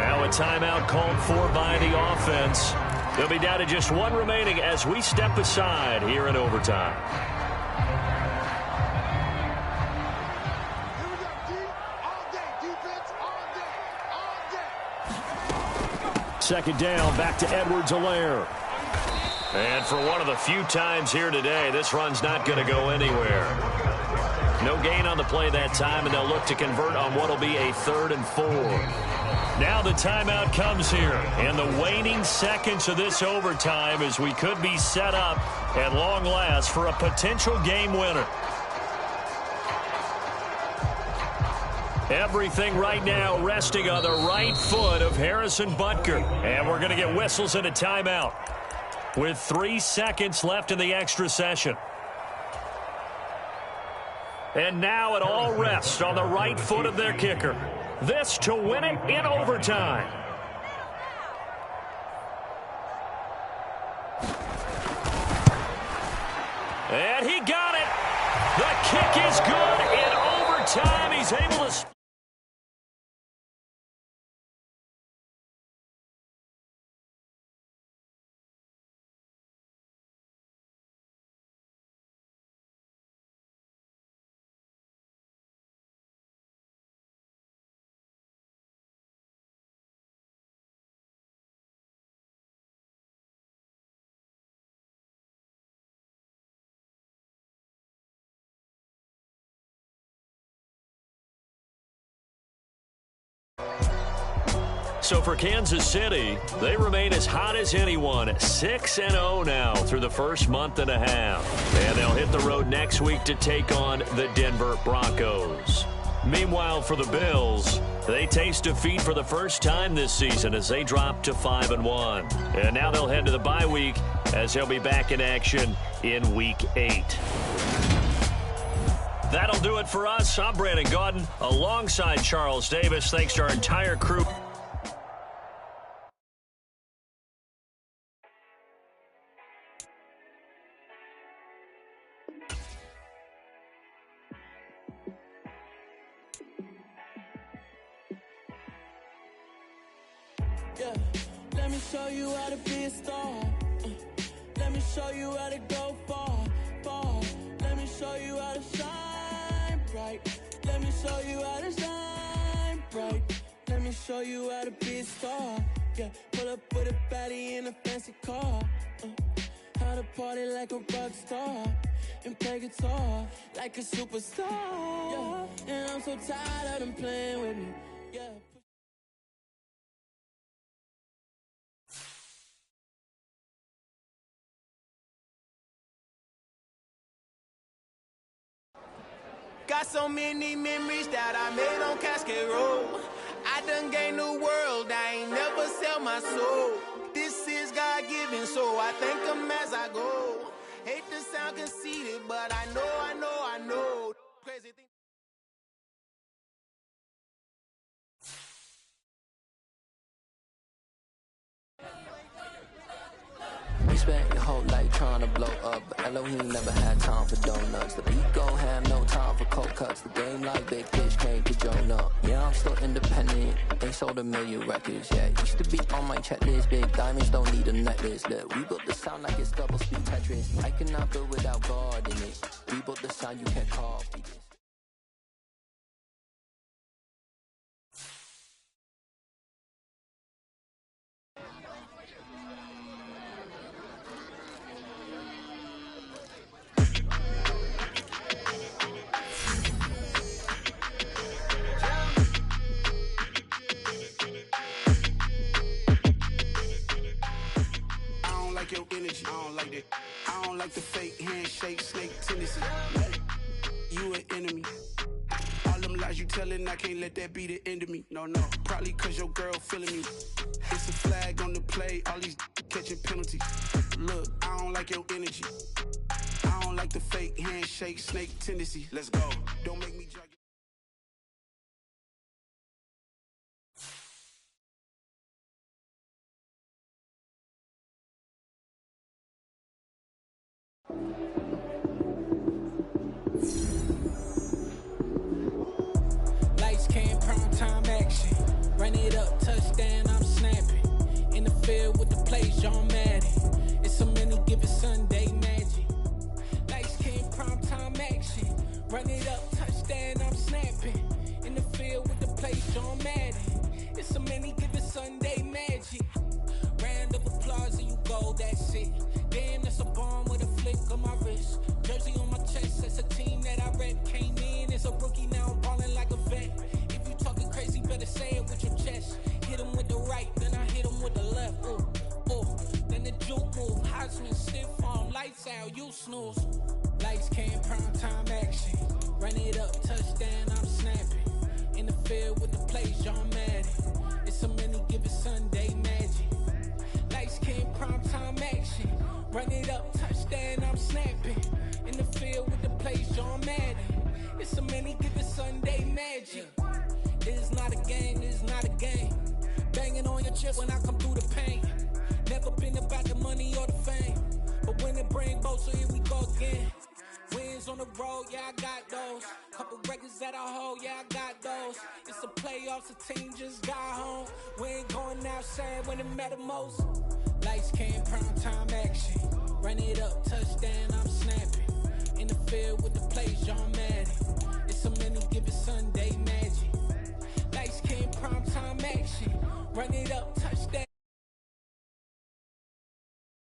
Now a timeout called for by the offense. They'll be down to just 1 remaining as we step aside here in overtime. Second down, back to Edwards-Helaire. And for one of the few times here today, this run's not going to go anywhere. No gain on the play that time, and they'll look to convert on what will be a 3rd and 4. Now the timeout comes here, and the waning seconds of this overtime as we could be set up at long last for a potential game winner. Everything right now resting on the right foot of Harrison Butker. And we're going to get whistles and a timeout with 3 seconds left in the extra session. And now it all rests on the right foot of their kicker. This to win it in overtime. And he got it. The kick is good in overtime. He's able to... So for Kansas City, they remain as hot as anyone, 6-0 now through the first month and a half. And they'll hit the road next week to take on the Denver Broncos. Meanwhile, for the Bills, they taste defeat for the first time this season as they drop to 5-1. And now they'll head to the bye week as they'll be back in action in Week 8. That'll do it for us. I'm Brandon Gaudin alongside Charles Davis. Thanks to our entire crew. Yeah, let me show you how to be a star. Let me show you how to go far, far. Let me show you how to shine bright. Let me show you how to shine bright. Let me show you how to be a star. Yeah, pull up with a baddie in a fancy car. how to party like a rock star and play guitar like a superstar. Yeah. And I'm so tired of them playing with me. Yeah. Got so many memories that I made on Cascade Road. I done gained the world, I ain't never sell my soul. This is God-given, so I thank him as I go. Hate to sound conceited, but I know. Crazy thing. You spent your whole life trying to blow up, but Elohim never had time for donuts. The ego had no time for cold cuts. The game like Big Fish came to join up. Yeah, I'm still independent. They sold 1 million records. Yeah, used to be on my checklist. Big diamonds don't need a necklace. Look, we built the sound like it's double speed Tetris. I cannot build without God in it. We built the sound you can't copy this. Your energy, I don't like that. I don't like the fake handshake, snake tendency. You an enemy. All them lies you telling, I can't let that be the end of me. No, probably cause your girl feeling me. It's a flag on the play, all these catching penalties. Look, I don't like your energy. I don't like the fake handshake, snake tendency. Let's go. Don't make me drag. Lights came, prime time action. Run it up, touchdown, I'm snapping. In the field with the plays, John Madden. It's a many given Sunday magic. Lights came, prime time action. Run it up, touchdown, I'm snapping. In the field with the plays, John Madden. It's a many given Sunday magic. Round of applause and you go, that's it. Damn, that's a bomb with a flick on my wrist. Jersey on my chest, that's a team that I rep. Came in as a rookie, now I'm ballin' like a vet. If you talking crazy, better say it with your chest. Hit him with the right, then I hit him with the left. Then the juke move, Heisman stiff arm, lights out, you snooze. Lights came, prime time action. Run it up, touchdown, I'm snapping. In the field with the plays, John Madden. It's a many given Sunday magic. Lights came, prime time action. Run it up, touchdown, I'm snapping. In the field with the plays, John Madden. It's a many given Sunday magic. This is not a game, this is not a game. Banging on your chest when I come through the pain. Never been about the money or the fame, but when it bring both, so here we go again. Wins on the road, yeah, I got those. Couple records that I hold, yeah, I got those. It's the playoffs, the team just got home. We ain't going outside when it matter most. Lights came, prime time action. Run it up, touchdown, I'm snapping. In the field with the plays, John Madden. It's a many given Sunday magic. Lights came, prime time action. Run it up, touchdown.